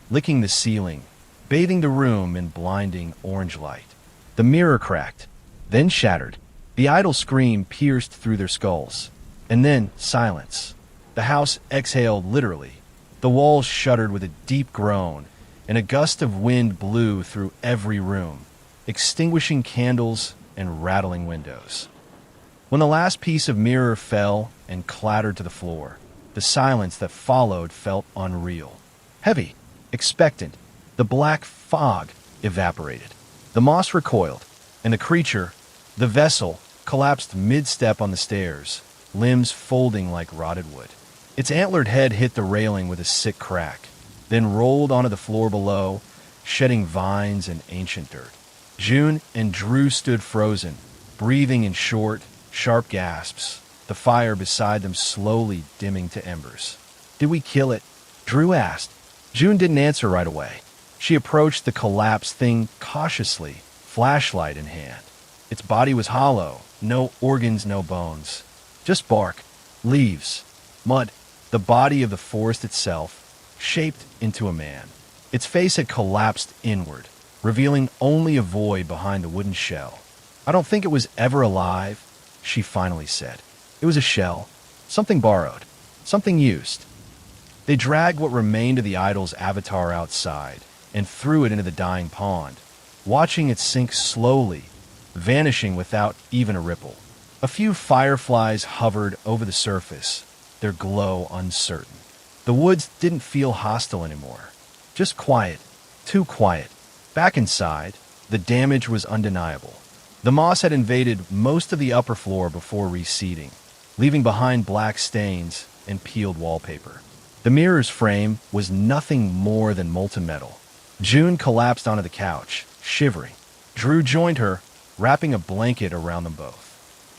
licking the ceiling, bathing the room in blinding orange light. The mirror cracked, then shattered. The idle scream pierced through their skulls. And then silence. The house exhaled literally. The walls shuddered with a deep groan, and a gust of wind blew through every room, extinguishing candles and rattling windows. When the last piece of mirror fell and clattered to the floor, the silence that followed felt unreal. Heavy, expectant, the black fog evaporated. The moss recoiled, and the creature, the vessel, collapsed mid-step on the stairs, limbs folding like rotted wood. Its antlered head hit the railing with a sick crack, then rolled onto the floor below, shedding vines and ancient dirt. June and Drew stood frozen, breathing in short, sharp gasps, the fire beside them slowly dimming to embers. "Did we kill it?" Drew asked. June didn't answer right away. She approached the collapsed thing cautiously, flashlight in hand. Its body was hollow, no organs, no bones. Just bark, leaves, mud. The body of the forest itself, shaped into a man. Its face had collapsed inward, revealing only a void behind the wooden shell. "I don't think it was ever alive," she finally said. "It was a shell, something borrowed, something used." They dragged what remained of the idol's avatar outside and threw it into the dying pond, watching it sink slowly, vanishing without even a ripple. A few fireflies hovered over the surface, their glow uncertain. The woods didn't feel hostile anymore, just quiet, too quiet. Back inside, the damage was undeniable. The moss had invaded most of the upper floor before reseeding, leaving behind black stains and peeled wallpaper. The mirror's frame was nothing more than molten metal. June collapsed onto the couch, shivering. Drew joined her, wrapping a blanket around them both.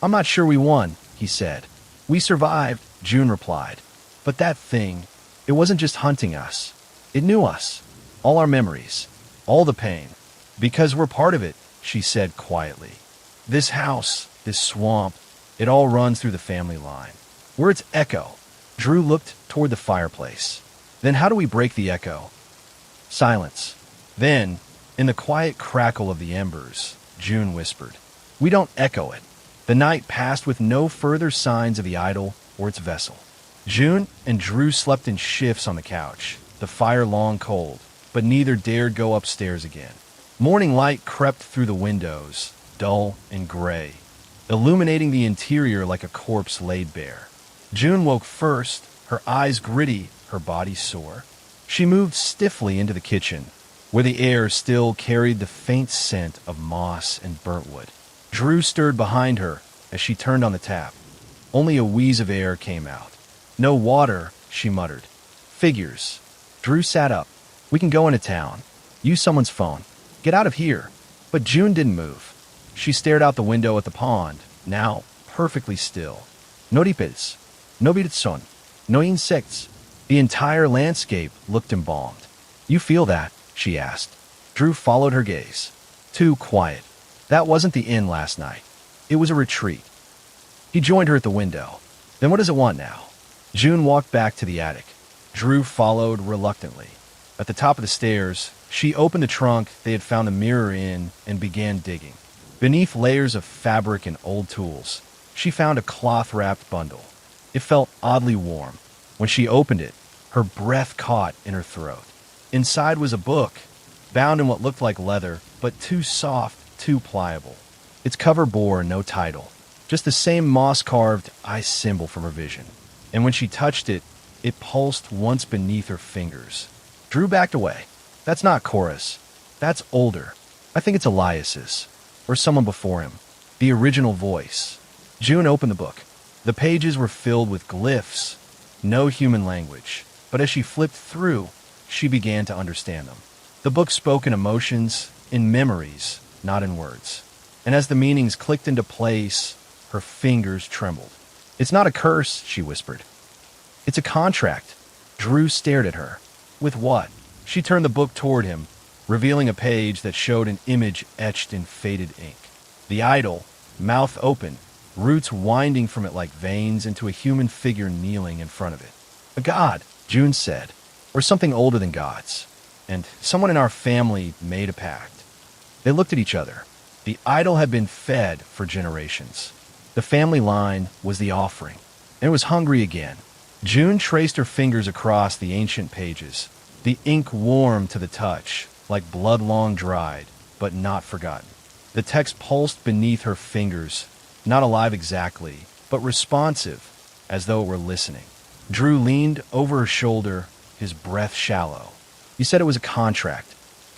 "I'm not sure we won," he said. "We survived," June replied. "But that thing, it wasn't just hunting us. It knew us, all our memories, all the pain. Because we're part of it," she said quietly. "This house, this swamp, it all runs through the family line. We're its echo." Drew looked toward the fireplace. "Then how do we break the echo?" Silence. Then, in the quiet crackle of the embers, June whispered, "We don't echo it." The night passed with no further signs of the idol or its vessel. June and Drew slept in shifts on the couch, the fire long cold, but neither dared go upstairs again. Morning light crept through the windows, dull and gray, illuminating the interior like a corpse laid bare. June woke first, her eyes gritty, her body sore. She moved stiffly into the kitchen, where the air still carried the faint scent of moss and burnt wood. Drew stirred behind her as she turned on the tap. Only a wheeze of air came out. "No water," she muttered. "Figures." Drew sat up. "We can go into town. Use someone's phone. Get out of here." But June didn't move. She stared out the window at the pond, now perfectly still. No ripes, no son, no insects. The entire landscape looked embalmed. "You feel that?" she asked. Drew followed her gaze. Too quiet. That wasn't the inn last night. It was a retreat. He joined her at the window. "Then what does it want now?" June walked back to the attic. Drew followed reluctantly. At the top of the stairs, she opened the trunk they had found the mirror in and began digging. Beneath layers of fabric and old tools, she found a cloth-wrapped bundle. It felt oddly warm. When she opened it, her breath caught in her throat. Inside was a book, bound in what looked like leather, but too soft, too pliable. Its cover bore no title, just the same moss-carved ice symbol from her vision. And when she touched it, it pulsed once beneath her fingers. Drew backed away. "That's not Chorus. That's older. I think it's Elias's, or someone before him. The original voice." June opened the book. The pages were filled with glyphs, no human language, but as she flipped through, she began to understand them. The book spoke in emotions, in memories, not in words. And as the meanings clicked into place, her fingers trembled. "It's not a curse," she whispered. "It's a contract." Drew stared at her. "With what?" She turned the book toward him, revealing a page that showed an image etched in faded ink. The idol, mouth open, roots winding from it like veins into a human figure kneeling in front of it. "A god," June said, "or something older than gods. And someone in our family made a pact." They looked at each other. The idol had been fed for generations. The family line was the offering, and it was hungry again. June traced her fingers across the ancient pages. The ink warmed to the touch, like blood long dried, but not forgotten. The text pulsed beneath her fingers, not alive exactly, but responsive, as though it were listening. Drew leaned over her shoulder, his breath shallow. "You said it was a contract.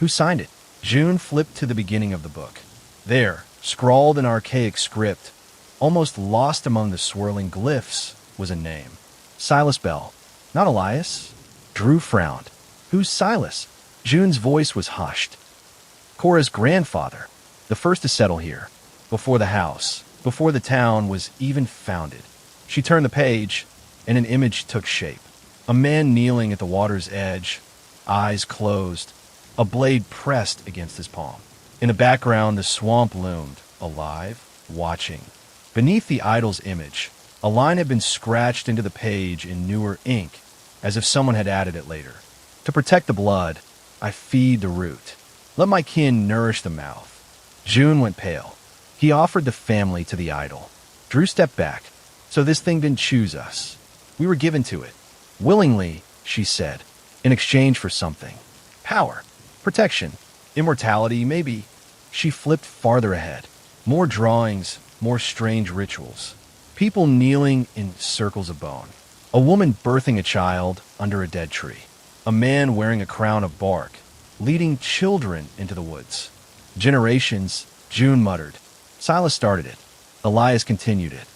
Who signed it?" June flipped to the beginning of the book. There, scrawled in archaic script, almost lost among the swirling glyphs, was a name. Silas Bell. "Not Elias?" Drew frowned. "Who's Silas?" June's voice was hushed. "Cora's grandfather, the first to settle here, before the house, before the town was even founded." She turned the page, and an image took shape. A man kneeling at the water's edge, eyes closed, a blade pressed against his palm. In the background, the swamp loomed, alive, watching. Beneath the idol's image, a line had been scratched into the page in newer ink, as if someone had added it later. "To protect the blood, I feed the root. Let my kin nourish the mouth." June went pale. He offered the family to the idol. Drew stepped back. "So this thing didn't choose us. We were given to it. Willingly," she said, "in exchange for something. Power, protection, immortality, maybe." She flipped farther ahead. More drawings, more strange rituals. People kneeling in circles of bone. A woman birthing a child under a dead tree. A man wearing a crown of bark, leading children into the woods. "Generations," June muttered. "Silas started it. Elias continued it.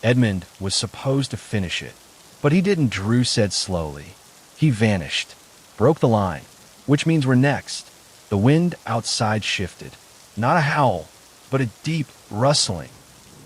Edmund was supposed to finish it. But he didn't," Drew said slowly. "He vanished. Broke the line. Which means we're next." The wind outside shifted. Not a howl, but a deep rustling,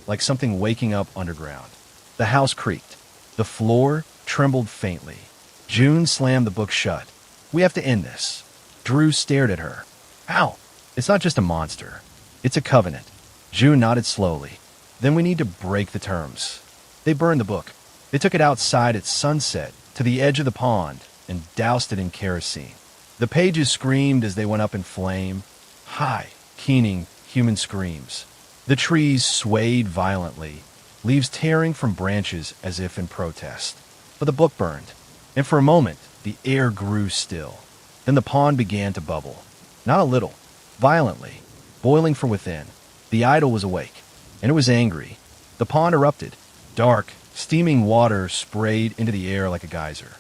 like something waking up underground. The house creaked. The floor trembled faintly. June slammed the book shut. "We have to end this." Drew stared at her. "How?" "It's not just a monster. It's a covenant." June nodded slowly. "Then we need to break the terms." They burned the book. They took it outside at sunset to the edge of the pond and doused it in kerosene. The pages screamed as they went up in flame, high, keening human screams. The trees swayed violently, leaves tearing from branches as if in protest. But the book burned, and for a moment the air grew still. Then the pond began to bubble. Not a little, violently, boiling from within. The idol was awake, and it was angry. The pond erupted. Dark, steaming water sprayed into the air like a geyser.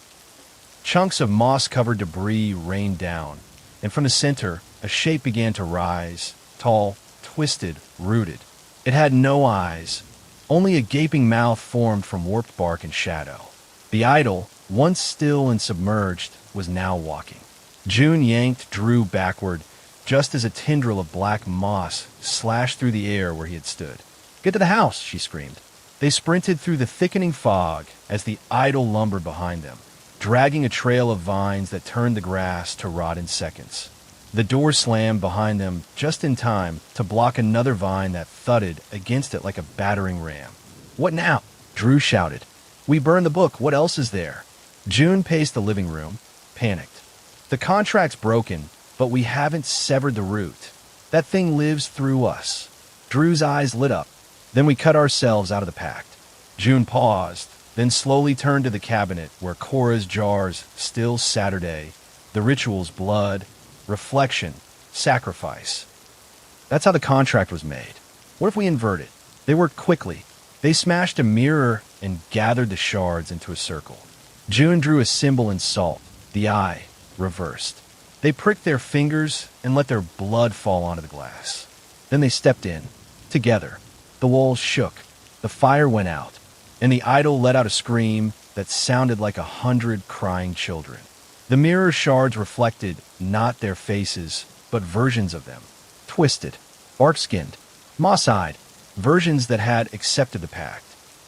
Chunks of moss-covered debris rained down, and from the center, a shape began to rise, tall, twisted, rooted. It had no eyes. Only a gaping mouth formed from warped bark and shadow. The idol, once still and submerged, was now walking. June yanked Drew backward, just as a tendril of black moss slashed through the air where he had stood. "Get to the house!" she screamed. They sprinted through the thickening fog as the idol lumbered behind them, dragging a trail of vines that turned the grass to rot in seconds. The door slammed behind them just in time to block another vine that thudded against it like a battering ram. "What now?" Drew shouted. "We burned the book. What else is there?" June paced the living room, panicked. "The contract's broken, but we haven't severed the root. That thing lives through us." Drew's eyes lit up. "Then we cut ourselves out of the pact." June paused, then slowly turned to the cabinet where Cora's jars, still Saturday, the rituals, blood, reflection, sacrifice. "That's how the contract was made. What if we invert it?" They worked quickly. They smashed a mirror and gathered the shards into a circle. June drew a symbol in salt, the eye, reversed. They pricked their fingers and let their blood fall onto the glass. Then they stepped in, together. The walls shook, the fire went out, and the idol let out a scream that sounded like 100 crying children. The mirror shards reflected not their faces, but versions of them. Twisted, bark-skinned, moss-eyed, versions that had accepted the pact.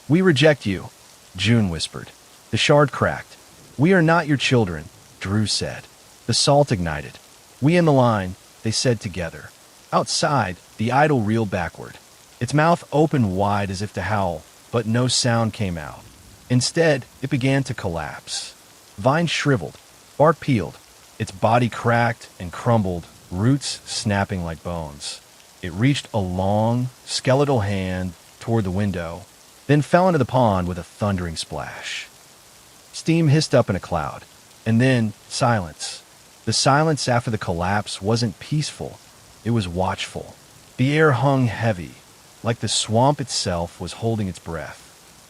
"We reject you," June whispered. The shard cracked. "We are not your children," Drew said. The salt ignited. "We in the line," they said together. Outside, the idol reeled backward. Its mouth opened wide as if to howl, but no sound came out. Instead, it began to collapse. Vines shriveled, bark peeled. Its body cracked and crumbled, roots snapping like bones. It reached a long, skeletal hand toward the window, then fell into the pond with a thundering splash. Steam hissed up in a cloud, and then silence. The silence after the collapse wasn't peaceful. It was watchful. The air hung heavy, like the swamp itself was holding its breath.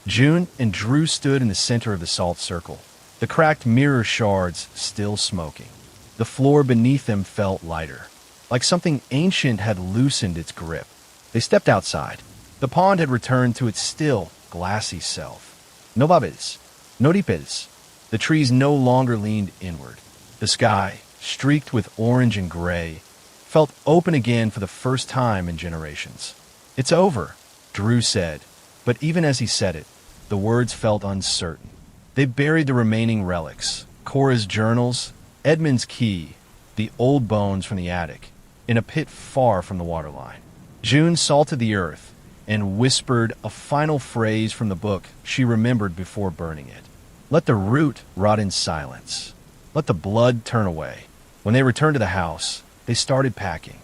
June and Drew stood in the center of the salt circle, the cracked mirror shards still smoking. The floor beneath them felt lighter, like something ancient had loosened its grip. They stepped outside. The pond had returned to its still, glassy self. No babes, no dipes. The trees no longer leaned inward. The sky, streaked with orange and gray, felt open again for the first time in generations. "It's over," Drew said, but even as he said it, the words felt uncertain. They buried the remaining relics, Cora's journals, Edmund's key, the old bones from the attic, in a pit far from the waterline. June salted the earth and whispered a final phrase from the book she remembered before burning it. "Let the root rot in silence. Let the blood turn away." When they returned to the house, they started packing.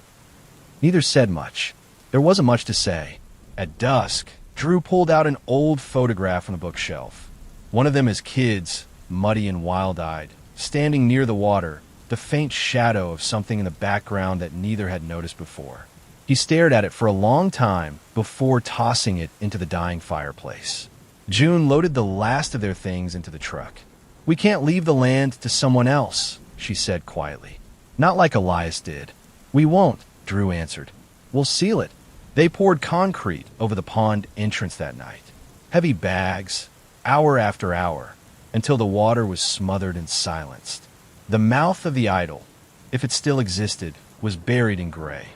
Neither said much. There wasn't much to say. At dusk, Drew pulled out an old photograph from the bookshelf. One of them as kids, muddy and wild-eyed, standing near the water, the faint shadow of something in the background that neither had noticed before. He stared at it for a long time before tossing it into the dying fireplace. June loaded the last of their things into the truck. "We can't leave the land to someone else," she said quietly. "Not like Elias did." "We won't," Drew answered. "We'll seal it." They poured concrete over the pond entrance that night. Heavy bags, hour after hour, until the water was smothered and silenced. The mouth of the idol, if it still existed, was buried in gray.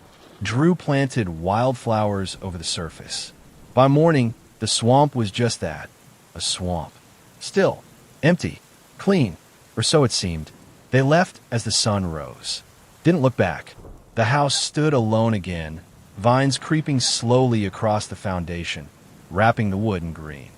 Drew planted wildflowers over the surface. By morning, the swamp was just that, a swamp. Still, empty, clean, or so it seemed. They left as the sun rose. Didn't look back. The house stood alone again, vines creeping slowly across the foundation, wrapping the wood in green.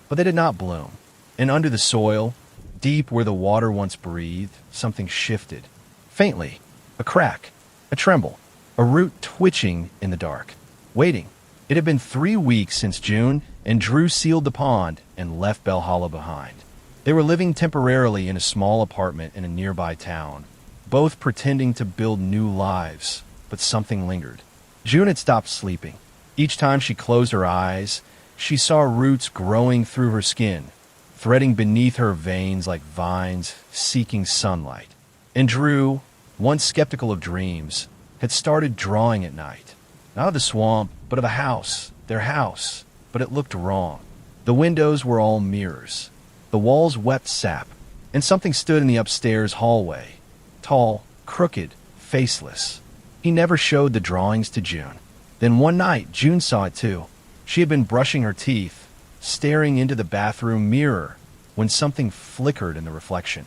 But they did not bloom. And under the soil, deep where the water once breathed, something shifted. Faintly, a crack, a tremble, a root twitching in the dark, waiting. It had been 3 weeks since June, and Drew sealed the pond and left Bell Hollow behind. They were living temporarily in a small apartment in a nearby town, both pretending to build new lives, but something lingered. June had stopped sleeping. Each time she closed her eyes, she saw roots growing through her skin, threading beneath her veins like vines seeking sunlight. And Drew, once skeptical of dreams, had started drawing at night. Not of the swamp, but of a house, their house, but it looked wrong. The windows were all mirrors. The walls wept sap, and something stood in the upstairs hallway, tall, crooked, faceless. He never showed the drawings to June. Then one night, June saw it too. She had been brushing her teeth, staring into the bathroom mirror, when something flickered in the reflection.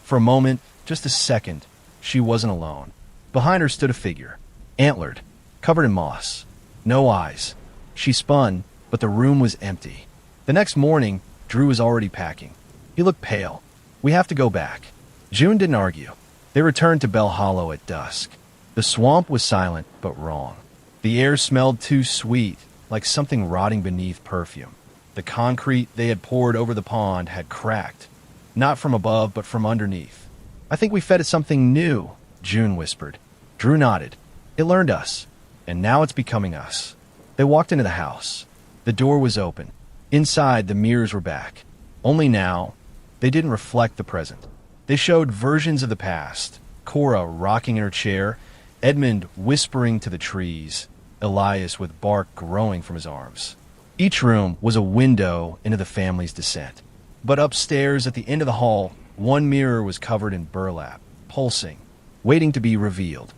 For a moment, just a second, she wasn't alone. Behind her stood a figure, antlered, covered in moss. No eyes. She spun, but the room was empty. The next morning, Drew was already packing. He looked pale. "We have to go back." June didn't argue. They returned to Bell Hollow at dusk. The swamp was silent, but wrong. The air smelled too sweet, like something rotting beneath perfume. The concrete they had poured over the pond had cracked, not from above, but from underneath. "I think we fed it something new," June whispered. Drew nodded. "It learned us, and now it's becoming us." They walked into the house. The door was open. Inside, the mirrors were back. Only now, they didn't reflect the present. They showed versions of the past. Cora rocking in her chair, Edmund whispering to the trees, Elias with bark growing from his arms. Each room was a window into the family's descent. But upstairs at the end of the hall, one mirror was covered in burlap, pulsing, waiting to be revealed.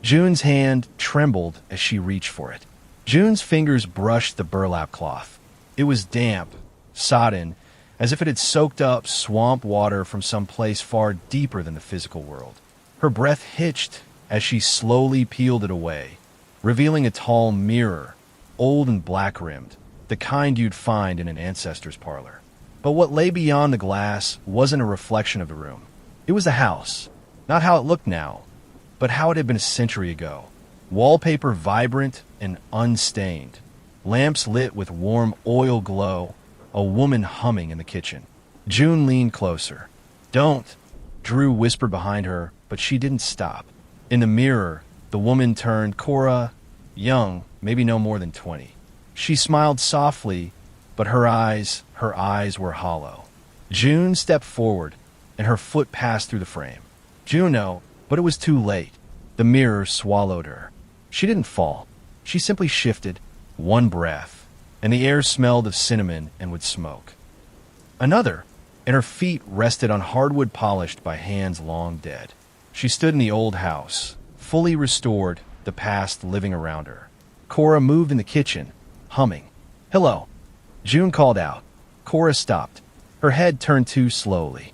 June's hand trembled as she reached for it. June's fingers brushed the burlap cloth. It was damp, sodden, as if it had soaked up swamp water from some place far deeper than the physical world. Her breath hitched as she slowly peeled it away, revealing a tall mirror, old and black-rimmed, the kind you'd find in an ancestor's parlor. But what lay beyond the glass wasn't a reflection of the room. It was the house, not how it looked now, but how it had been a century ago. Wallpaper vibrant and unstained, lamps lit with warm oil glow, a woman humming in the kitchen. June leaned closer. "Don't," Drew whispered behind her, but she didn't stop. In the mirror, the woman turned Cora, young, maybe no more than 20. She smiled softly, but her eyes were hollow. June stepped forward, and her foot passed through the frame. Juno, but it was too late. The mirror swallowed her. She didn't fall. She simply shifted, one breath, and the air smelled of cinnamon and wood smoke. Another, and her feet rested on hardwood polished by hands long dead. She stood in the old house, fully restored, the past living around her. Cora moved in the kitchen, humming. "Hello," June called out. Cora stopped. Her head turned too slowly.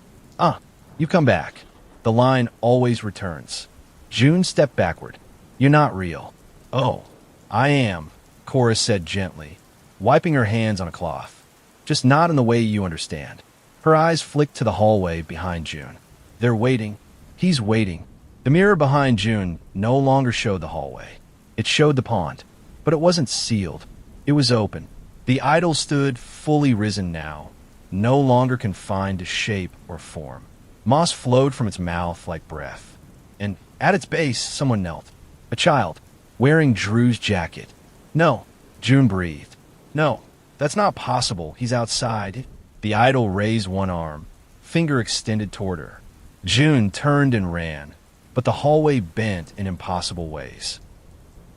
You come back. The line always returns." June stepped backward. "You're not real." "Oh, I am," Cora said gently, wiping her hands on a cloth. "Just not in the way you understand." Her eyes flicked to the hallway behind June. "They're waiting. He's waiting." The mirror behind June no longer showed the hallway. It showed the pond, but it wasn't sealed. It was open. The idol stood fully risen now, no longer confined to shape or form. Moss flowed from its mouth like breath, and at its base someone knelt. A child, wearing Drew's jacket. "No," June breathed. "No, that's not possible. He's outside." The idol raised one arm, finger extended toward her. June turned and ran, but the hallway bent in impossible ways.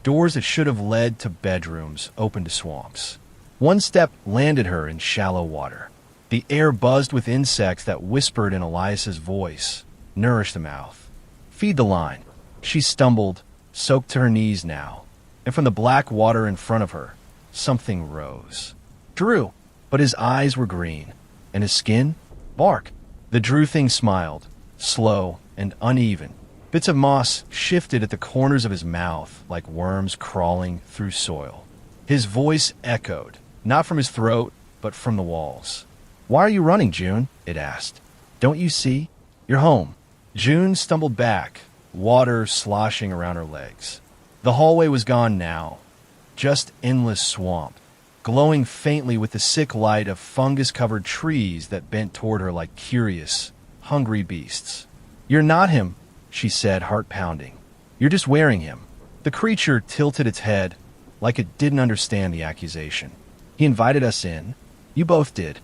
Doors that should have led to bedrooms opened to swamps. One step landed her in shallow water. The air buzzed with insects that whispered in Elias's voice, nourished the mouth. "Feed the line." She stumbled, soaked to her knees now, and from the black water in front of her, something rose. Drew, but his eyes were green, and his skin, bark. The Drew thing smiled, slow and uneven. Bits of moss shifted at the corners of his mouth like worms crawling through soil. His voice echoed, not from his throat, but from the walls. "Why are you running, June?" it asked. "Don't you see? You're home." June stumbled back, water sloshing around her legs. The hallway was gone now, just endless swamp, glowing faintly with the sick light of fungus-covered trees that bent toward her like curious, hungry beasts. "You're not him," she said, heart pounding. "You're just wearing him." The creature tilted its head like it didn't understand the accusation. "He invited us in. You both did.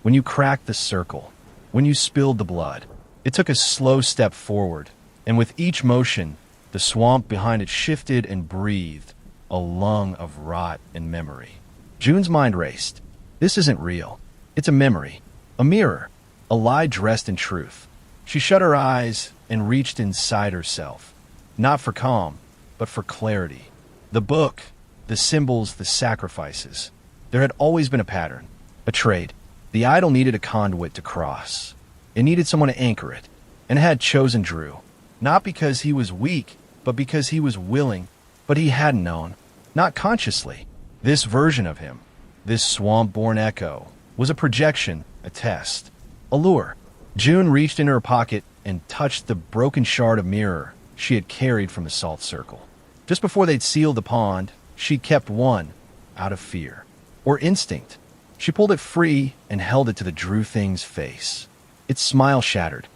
When you cracked the circle, when you spilled the blood." It took a slow step forward, and with each motion, the swamp behind it shifted and breathed, a lung of rot and memory. June's mind raced. This isn't real. It's a memory, a mirror, a lie dressed in truth. She shut her eyes and reached inside herself, not for calm, but for clarity. The book, the symbols, the sacrifices. There had always been a pattern, a trade. The idol needed a conduit to cross. It needed someone to anchor it, and it had chosen Drew. Not because he was weak, but because he was willing, but he hadn't known, not consciously. This version of him, this swamp-born echo, was a projection, a test, a lure. June reached into her pocket and touched the broken shard of mirror she had carried from the salt circle. Just before they'd sealed the pond, she kept one, out of fear, or instinct. She pulled it free and held it to the Drew thing's face. Its smile shattered.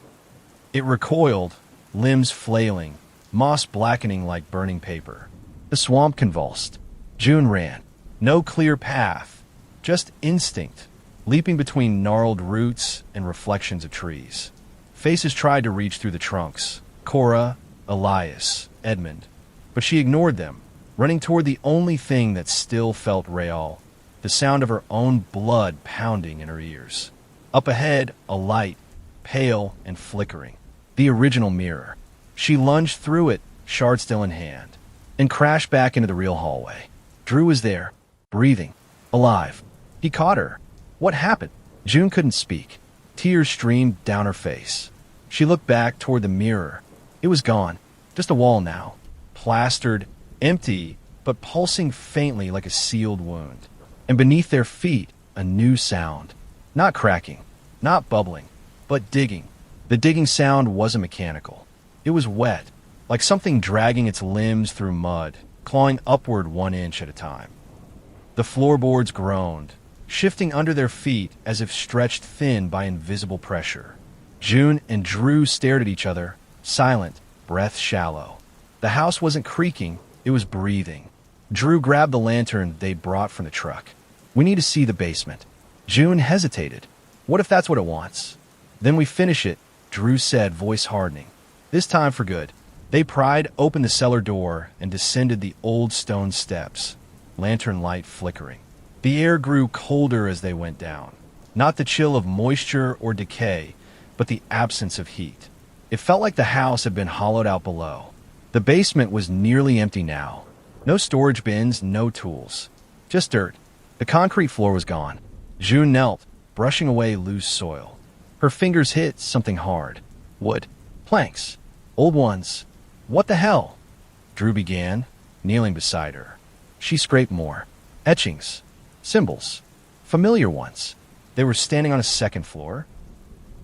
It recoiled, limbs flailing, moss blackening like burning paper. The swamp convulsed. June ran. No clear path, just instinct, leaping between gnarled roots and reflections of trees. Faces tried to reach through the trunks. Cora, Elias, Edmund. But she ignored them, running toward the only thing that still felt real, the sound of her own blood pounding in her ears. Up ahead, a light, pale and flickering. The original mirror. She lunged through it, shard still in hand, and crashed back into the real hallway. Drew was there, breathing, alive. He caught her. What happened? June couldn't speak. Tears streamed down her face. She looked back toward the mirror. It was gone. Just a wall now. Plastered, empty, but pulsing faintly like a sealed wound. And beneath their feet, a new sound. Not cracking, not bubbling, but digging. The digging sound wasn't mechanical. It was wet, like something dragging its limbs through mud, clawing upward 1 inch at a time. The floorboards groaned, shifting under their feet as if stretched thin by invisible pressure. June and Drew stared at each other, silent, breath shallow. The house wasn't creaking, it was breathing. Drew grabbed the lantern they brought from the truck. We need to see the basement. June hesitated. What if that's what it wants? Then we finish it, Drew said, voice hardening. This time for good. They pried open the cellar door and descended the old stone steps, lantern light flickering. The air grew colder as they went down. Not the chill of moisture or decay, but the absence of heat. It felt like the house had been hollowed out below. The basement was nearly empty now. No storage bins, no tools. Just dirt. The concrete floor was gone. June knelt, brushing away loose soil. Her fingers hit something hard. Wood. Planks. Old ones. What the hell? Drew began, kneeling beside her. She scraped more. Etchings. Symbols. Familiar ones. They were standing on a second floor.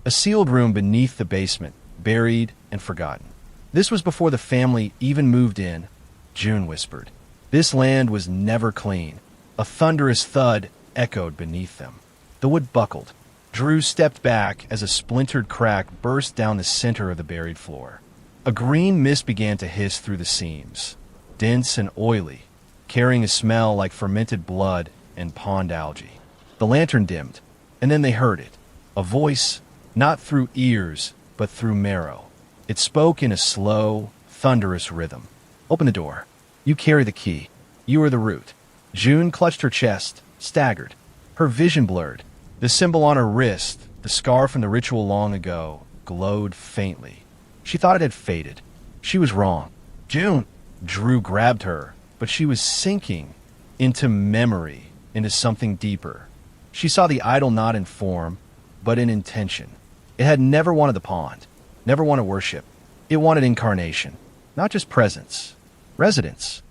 A sealed room beneath the basement, buried and forgotten. This was before the family even moved in, June whispered. This land was never clean. A thunderous thud echoed beneath them. The wood buckled. Drew stepped back as a splintered crack burst down the center of the buried floor. A green mist began to hiss through the seams, dense and oily, carrying a smell like fermented blood and pond algae. The lantern dimmed, and then they heard it. A voice, not through ears, but through marrow. It spoke in a slow, thunderous rhythm. Open the door. You carry the key. You are the root. June clutched her chest, staggered. Her vision blurred. The symbol on her wrist, the scar from the ritual long ago, glowed faintly. She thought it had faded. She was wrong. June! Drew grabbed her, but she was sinking into memory, into something deeper. She saw the idol not in form, but in intention. It had never wanted the pond, never wanted worship. It wanted incarnation, not just presence, residence.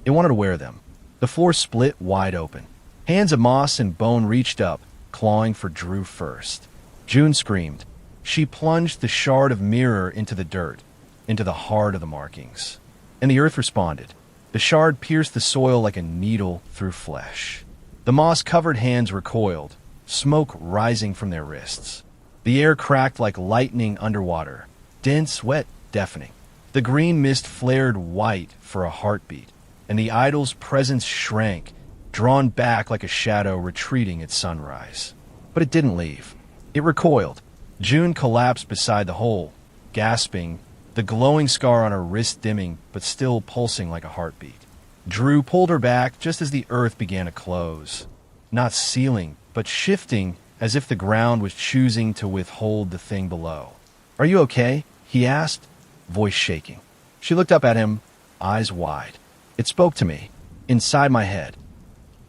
It wanted to wear them. The floor split wide open. Hands of moss and bone reached up, clawing for Drew first. June screamed. She plunged the shard of mirror into the dirt, into the heart of the markings. And the earth responded. The shard pierced the soil like a needle through flesh. The moss-covered hands recoiled, smoke rising from their wrists. The air cracked like lightning underwater, dense, wet, deafening. The green mist flared white for a heartbeat, and the idol's presence shrank, drawn back like a shadow retreating at sunrise. But it didn't leave. It recoiled. June collapsed beside the hole, gasping, the glowing scar on her wrist dimming but still pulsing like a heartbeat. Drew pulled her back just as the earth began to close, not sealing, but shifting as if the ground was choosing to withhold the thing below. Are you okay? He asked, voice shaking. She looked up at him, eyes wide. It spoke to me, inside my head.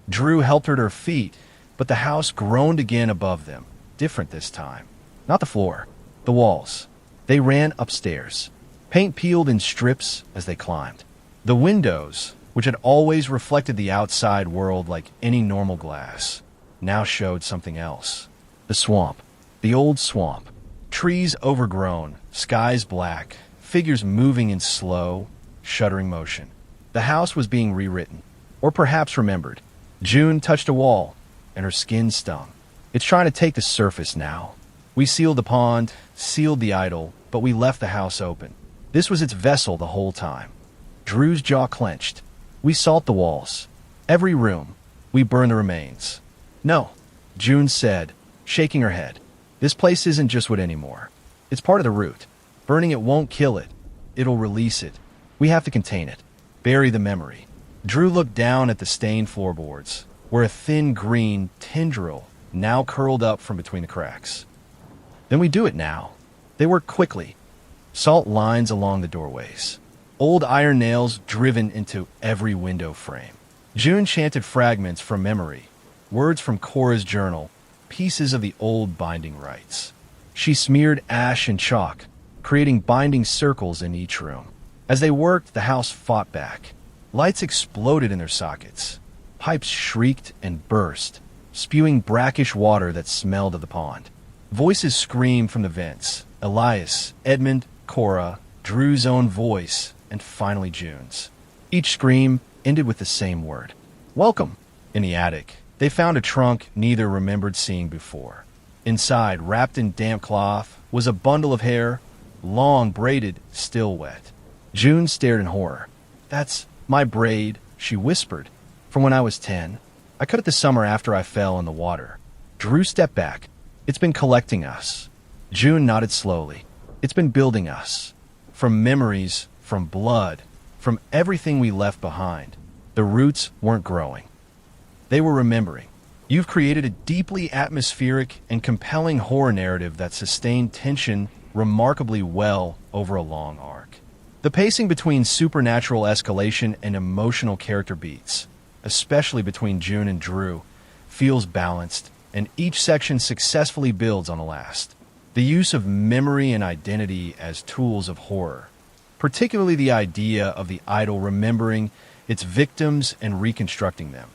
Drew helped her to her feet, but the house groaned again above them, different this time. Not the floor, the walls. They ran upstairs. Paint peeled in strips as they climbed. The windows, which had always reflected the outside world like any normal glass, now showed something else. The swamp. The old swamp. Trees overgrown, skies black, figures moving in slow, shuddering motion. The house was being rewritten, or perhaps remembered. June touched a wall, and her skin stung. It's trying to take the surface now. We sealed the pond, sealed the idol, but we left the house open. This was its vessel the whole time. Drew's jaw clenched. We salt the walls. Every room. We burn the remains. No, June said, shaking her head. This place isn't just wood anymore. It's part of the root. Burning it won't kill it. It'll release it. We have to contain it. Bury the memory. Drew looked down at the stained floorboards, where a thin green tendril now curled up from between the cracks. Then we do it now. They work quickly. Salt lines along the doorways. Old iron nails driven into every window frame. June chanted fragments from memory, words from Cora's journal, pieces of the old binding rites. She smeared ash and chalk, creating binding circles in each room. As they worked, the house fought back. Lights exploded in their sockets. Pipes shrieked and burst, spewing brackish water that smelled of the pond. Voices screamed from the vents. Elias, Edmund, Cora, Drew's own voice, and finally June's. Each scream ended with the same word. Welcome. In the attic, they found a trunk neither remembered seeing before. Inside, wrapped in damp cloth, was a bundle of hair, long braided, still wet. June stared in horror. That's my braid, she whispered. From when I was 10. I cut it the summer after I fell in the water. Drew stepped back. It's been collecting us. June nodded slowly. It's been building us. From memories, from blood, from everything we left behind. The roots weren't growing. They were remembering. You've created a deeply atmospheric and compelling horror narrative that sustained tension remarkably well over a long arc. The pacing between supernatural escalation and emotional character beats, especially between June and Drew, feels balanced, and each section successfully builds on the last. The use of memory and identity as tools of horror, particularly the idea of the idol remembering its victims and reconstructing them,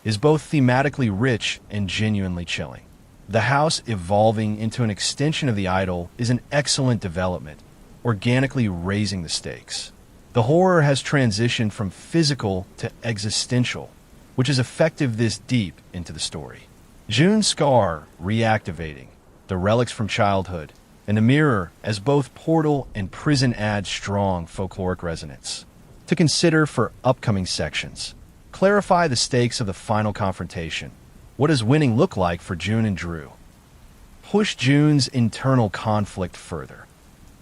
is both thematically rich and genuinely chilling. The house evolving into an extension of the idol is an excellent development, organically raising the stakes. The horror has transitioned from physical to existential, which is effective this deep into the story. June's scar reactivating, the relics from childhood, and the mirror as both portal and prison add strong folkloric resonance. To consider for upcoming sections. Clarify the stakes of the final confrontation. What does winning look like for June and Drew? Push June's internal conflict further.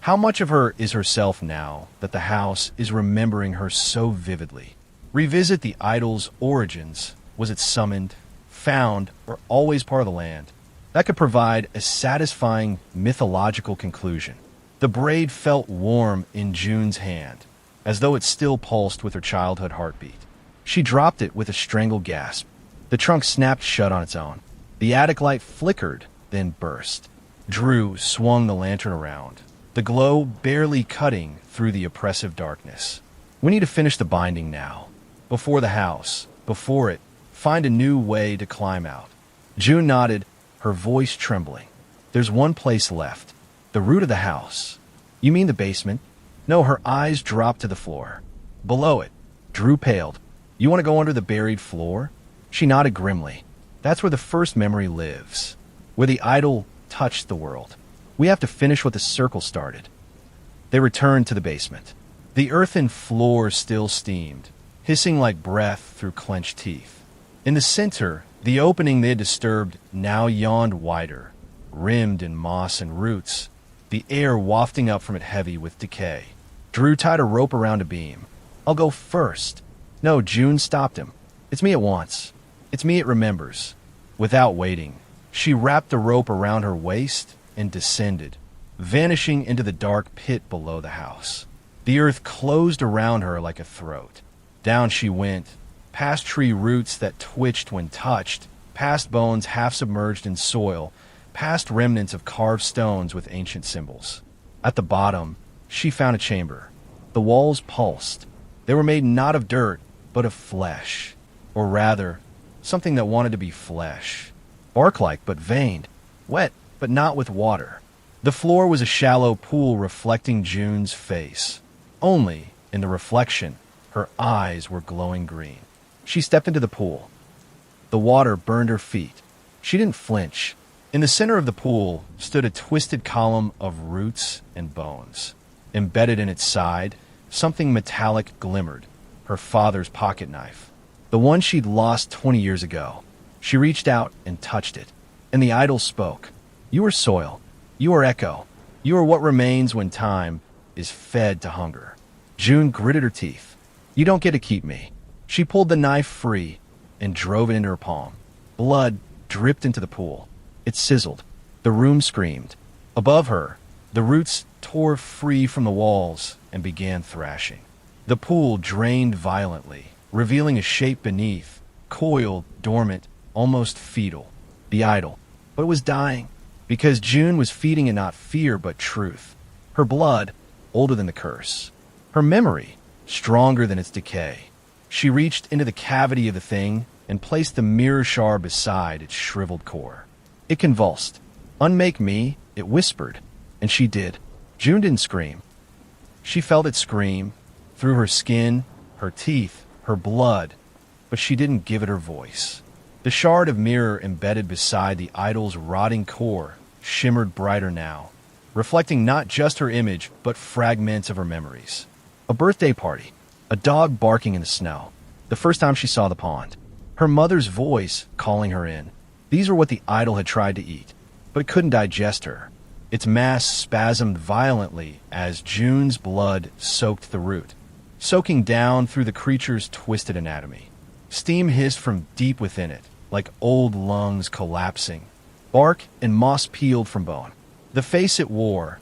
How much of her is herself now that the house is remembering her so vividly? Revisit the idol's origins. Was it summoned, found, or always part of the land? That could provide a satisfying mythological conclusion. The braid felt warm in June's hand, as though it still pulsed with her childhood heartbeat. She dropped it with a strangled gasp. The trunk snapped shut on its own. The attic light flickered, then burst. Drew swung the lantern around, the glow barely cutting through the oppressive darkness. We need to finish the binding now. Before the house, before it, find a new way to climb out. June nodded, her voice trembling. There's one place left. The root of the house. You mean the basement? No, her eyes dropped to the floor. Below it. Drew paled. You want to go under the buried floor? She nodded grimly. That's where the first memory lives. Where the idol touched the world. We have to finish what the circle started. They returned to the basement. The earthen floor still steamed, hissing like breath through clenched teeth. In the center, the opening they had disturbed now yawned wider, rimmed in moss and roots, the air wafting up from it heavy with decay. Drew tied a rope around a beam. I'll go first. No, June stopped him. It's me at once. It's me it remembers. Without waiting, she wrapped the rope around her waist and descended, vanishing into the dark pit below the house. The earth closed around her like a throat. Down she went, past tree roots that twitched when touched, past bones half submerged in soil, past remnants of carved stones with ancient symbols. At the bottom, she found a chamber. The walls pulsed. They were made not of dirt, but of flesh. Or rather, something that wanted to be flesh. Bark-like but veined. Wet, but not with water. The floor was a shallow pool reflecting June's face. Only, in the reflection, her eyes were glowing green. She stepped into the pool. The water burned her feet. She didn't flinch. In the center of the pool stood a twisted column of roots and bones. Embedded in its side, something metallic glimmered. Her father's pocket knife. The one she'd lost 20 years ago. She reached out and touched it. And the idol spoke. You are soil. You are echo. You are what remains when time is fed to hunger. June gritted her teeth. You don't get to keep me. She pulled the knife free and drove it into her palm. Blood dripped into the pool. It sizzled. The room screamed. Above her, The roots tore free from the walls and began thrashing. The pool drained violently, revealing a shape beneath, coiled, dormant, almost fetal. The idol. But it was dying, because June was feeding it not fear but truth. Her blood, older than the curse. Her memory, stronger than its decay. She reached into the cavity of the thing and placed the mirror shard beside its shriveled core. It convulsed. "Unmake me," it whispered, and she did. June didn't scream. She felt it scream, through her skin, her teeth, her blood, but she didn't give it her voice. The shard of mirror embedded beside the idol's rotting core shimmered brighter now, reflecting not just her image, but fragments of her memories. A birthday party, a dog barking in the snow, the first time she saw the pond, her mother's voice calling her in. These were what the idol had tried to eat, but it couldn't digest her. Its mass spasmed violently as June's blood soaked the root, soaking down through the creature's twisted anatomy. Steam hissed from deep within it, like old lungs collapsing. Bark and moss peeled from bone. The face it wore,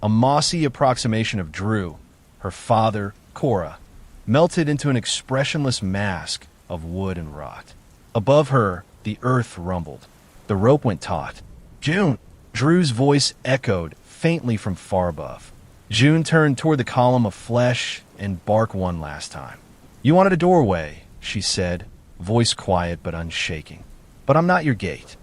a mossy approximation of Drew, her father, Cora, melted into an expressionless mask of wood and rot. Above her, the earth rumbled. The rope went taut. "June!" Drew's voice echoed faintly from far above. June turned toward the column of flesh and barked one last time. "You wanted a doorway," she said, voice quiet but unshaking. "But I'm not your gate."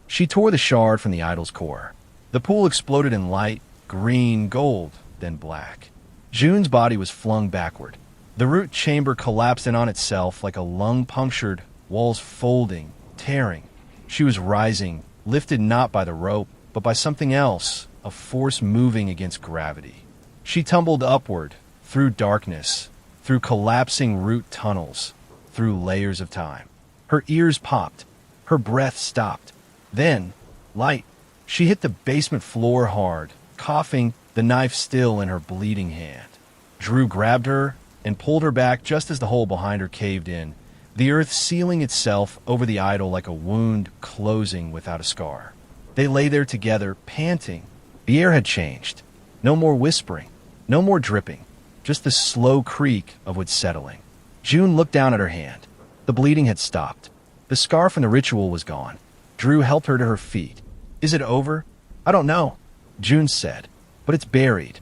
She tore the shard from the idol's core. The pool exploded in light, green, gold, then black. June's body was flung backward. The root chamber collapsed in on itself like a lung punctured, walls folding, tearing. She was rising, lifted not by the rope, but by something else, a force moving against gravity. She tumbled upward, through darkness, through collapsing root tunnels, through layers of time. Her ears popped. Her breath stopped. Then, light. She hit the basement floor hard, coughing, the knife still in her bleeding hand. Drew grabbed her and pulled her back just as the hole behind her caved in, the earth sealing itself over the idol like a wound closing without a scar. They lay there together, panting. The air had changed. No more whispering, no more dripping, just the slow creak of wood settling. June looked down at her hand. The bleeding had stopped. The scar from the ritual was gone. Drew helped her to her feet. "Is it over?" "I don't know," June said, "but it's buried.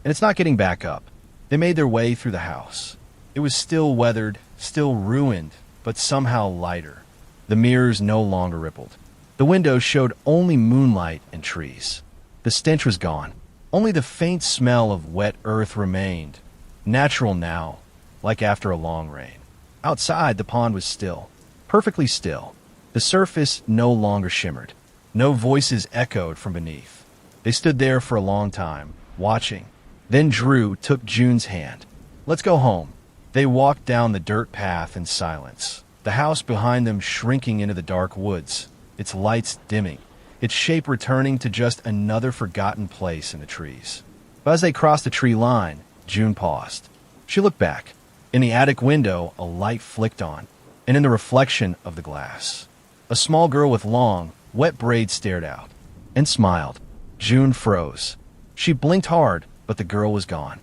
And it's not getting back up." They made their way through the house. It was still weathered, still ruined, but somehow lighter. The mirrors no longer rippled. The windows showed only moonlight and trees. The stench was gone. Only the faint smell of wet earth remained, natural now, like after a long rain. Outside, the pond was still, perfectly still. The surface no longer shimmered. No voices echoed from beneath. They stood there for a long time, watching. Then Drew took June's hand. "Let's go home." They walked down the dirt path in silence, the house behind them shrinking into the dark woods, its lights dimming, its shape returning to just another forgotten place in the trees. But as they crossed the tree line, June paused. She looked back. In the attic window, a light flicked on, and in the reflection of the glass, a small girl with long, wet braids stared out and smiled. June froze. She blinked hard, but the girl was gone.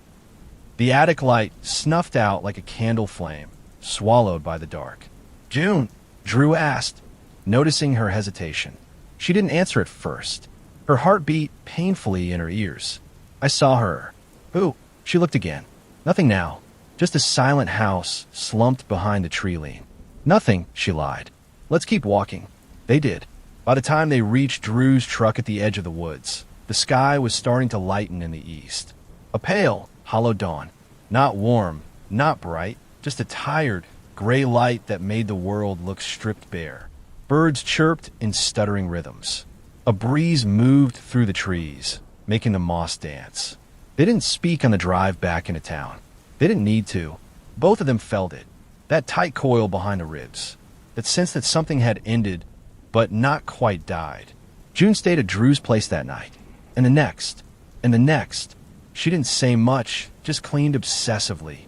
The attic light snuffed out like a candle flame, swallowed by the dark. "June?" Drew asked, noticing her hesitation. She didn't answer at first. Her heart beat painfully in her ears. "I saw her." "Who?" She looked again. "Nothing now. Just a silent house slumped behind the tree lean." "Nothing," she lied. "Let's keep walking." They did. By the time they reached Drew's truck at the edge of the woods, the sky was starting to lighten in the east. A pale, hollow dawn. Not warm, not bright, just a tired, gray light that made the world look stripped bare. Birds chirped in stuttering rhythms. A breeze moved through the trees, making the moss dance. They didn't speak on the drive back into town. They didn't need to. Both of them felt it. That tight coil behind the ribs. That sense that something had ended, but not quite died. June stayed at Drew's place that night. And the next. And the next. She didn't say much, just cleaned obsessively.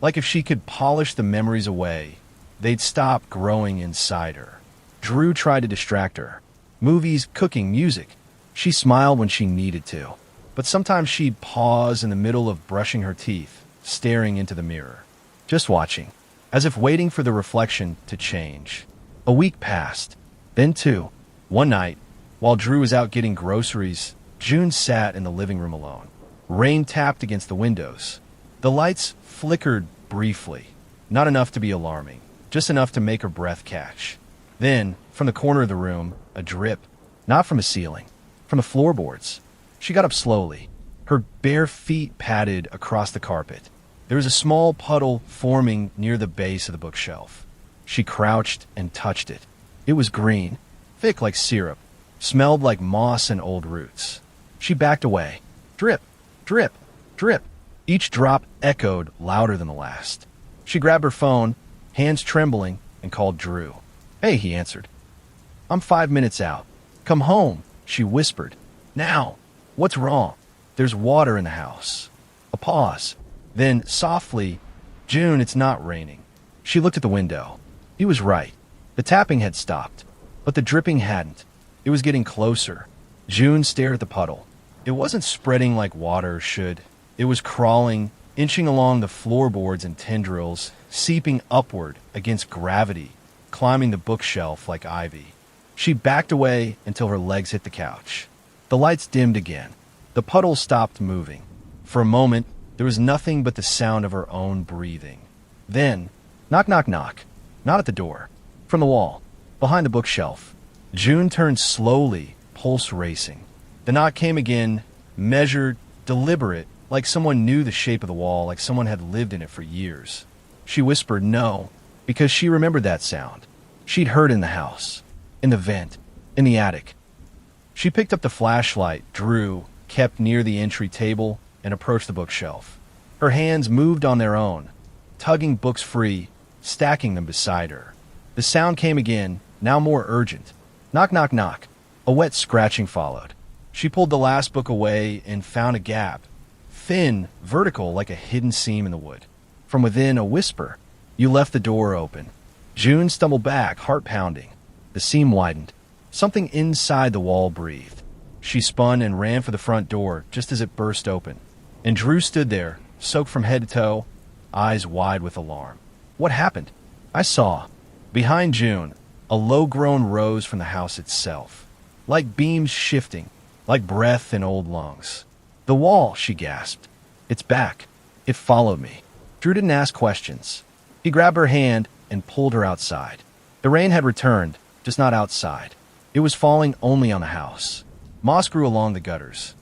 Like if she could polish the memories away, they'd stop growing inside her. Drew tried to distract her. Movies, cooking, music. She smiled when she needed to, but sometimes she'd pause in the middle of brushing her teeth, staring into the mirror, just watching, as if waiting for the reflection to change. A week passed, then two. One night, while Drew was out getting groceries, June sat in the living room alone. Rain tapped against the windows. The lights flickered briefly, not enough to be alarming, just enough to make her breath catch. Then, from the corner of the room, a drip, not from a ceiling, from the floorboards. She got up slowly. Her bare feet padded across the carpet. There was a small puddle forming near the base of the bookshelf. She crouched and touched it. It was green, thick like syrup, smelled like moss and old roots. She backed away. Drip, drip, drip. Each drop echoed louder than the last. She grabbed her phone, hands trembling, and called Drew. "Hey," he answered. "I'm 5 minutes out. Come home," she whispered. "Now." "What's wrong?" "There's water in the house." A pause. Then, softly, "June, it's not raining." She looked at the window. He was right. The tapping had stopped, but the dripping hadn't. It was getting closer. June stared at the puddle. It wasn't spreading like water should. It was crawling, inching along the floorboards in tendrils, seeping upward against gravity, climbing the bookshelf like ivy. She backed away until her legs hit the couch. The lights dimmed again. The puddle stopped moving. For a moment, there was nothing but the sound of her own breathing. Then, knock, knock, knock. Not at the door. From the wall, behind the bookshelf. June turned slowly, pulse racing. The knock came again, measured, deliberate, like someone knew the shape of the wall, like someone had lived in it for years. She whispered no, because she remembered that sound. She'd heard in the house, in the vent, in the attic. She picked up the flashlight Drew kept near the entry table and approached the bookshelf. Her hands moved on their own, tugging books free, stacking them beside her. The sound came again, now more urgent. Knock, knock, knock. A wet scratching followed. She pulled the last book away and found a gap, thin, vertical like a hidden seam in the wood. From within, a whisper. "You left the door open." June stumbled back, heart pounding. The seam widened. Something inside the wall breathed. She spun and ran for the front door just as it burst open. And Drew stood there, soaked from head to toe, eyes wide with alarm. "What happened?" "I saw." Behind June, a low-grown rose from the house itself, like beams shifting, like breath in old lungs. "The wall," she gasped. "It's back. It followed me." Drew didn't ask questions. He grabbed her hand and pulled her outside. The rain had returned, just not outside. It was falling only on the house. Moss grew along the gutters.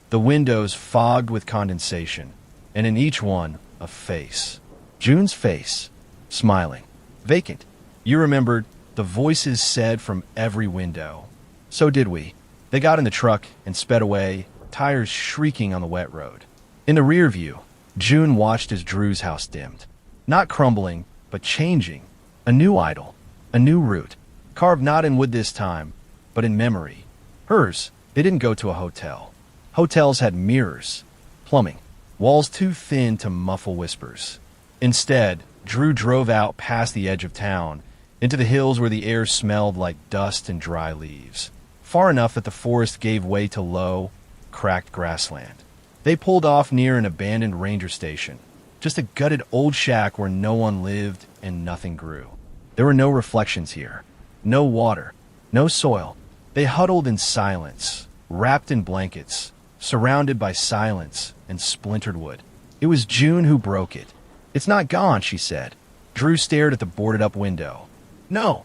The windows fogged with condensation, and in each one, a face. June's face, smiling, vacant. You remembered, the voices said from every window. So did we. They got in the truck and sped away, tires shrieking on the wet road. In the rear view, June watched as Drew's house dimmed. Not crumbling, but changing. A new idol, a new route, carved not in wood this time, but in memory. Hers, they didn't go to a hotel. Hotels had mirrors, plumbing, walls too thin to muffle whispers. Instead, Drew drove out past the edge of town, into the hills where the air smelled like dust and dry leaves, far enough that the forest gave way to low, cracked grassland. They pulled off near an abandoned ranger station, just a gutted old shack where no one lived and nothing grew. There were no reflections here, no water, no soil. They huddled in silence, wrapped in blankets, surrounded by silence and splintered wood. It was June who broke it. "It's not gone," she said. Drew stared at the boarded-up window. "No.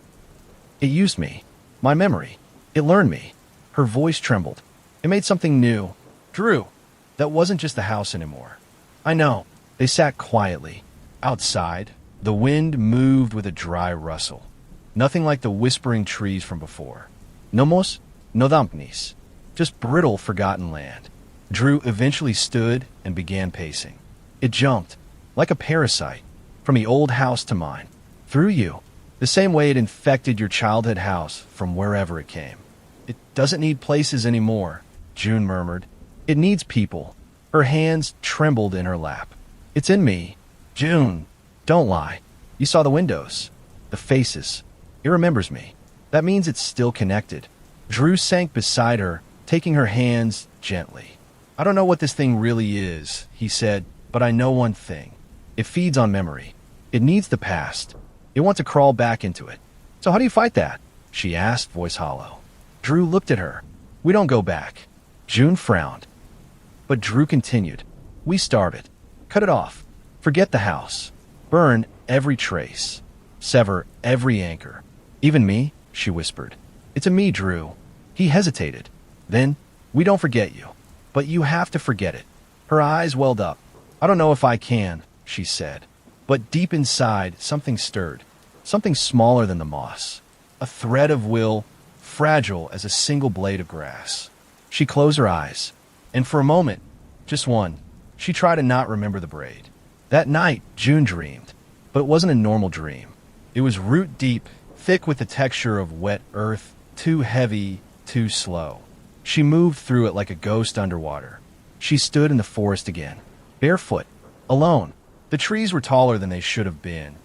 It used me. My memory. It learned me." Her voice trembled. It made something new. "Drew, that wasn't just the house anymore." "I know." They sat quietly. Outside, the wind moved with a dry rustle. Nothing like the whispering trees from before. Nomos, no dampnis. Just brittle, forgotten land. Drew eventually stood and began pacing. It jumped, like a parasite, from the old house to mine, through you, the same way it infected your childhood house from wherever it came. "It doesn't need places anymore," June murmured. "It needs people." Her hands trembled in her lap. "It's in me." "June, don't lie. You saw the windows, the faces. It remembers me. That means it's still connected." Drew sank beside her, taking her hands gently. I don't know what this thing really is, he said, but I know one thing. It feeds on memory. It needs the past. It wants to crawl back into it. So how do you fight that? She asked, voice hollow. Drew looked at her. We don't go back. June frowned. But Drew continued. We starve it. Cut it off. Forget the house. Burn every trace. Sever every anchor. Even me? She whispered. It's a me, Drew. He hesitated. Then, we don't forget you. But you have to forget it. Her eyes welled up. I don't know if I can, she said. But deep inside, something stirred. Something smaller than the moss. A thread of will, fragile as a single blade of grass. She closed her eyes. And for a moment, just one, she tried to not remember the braid. That night, June dreamed. But it wasn't a normal dream. It was root deep, thick with the texture of wet earth, too heavy, too slow. She moved through it like a ghost underwater. She stood in the forest again, barefoot, alone. The trees were taller than they should have been,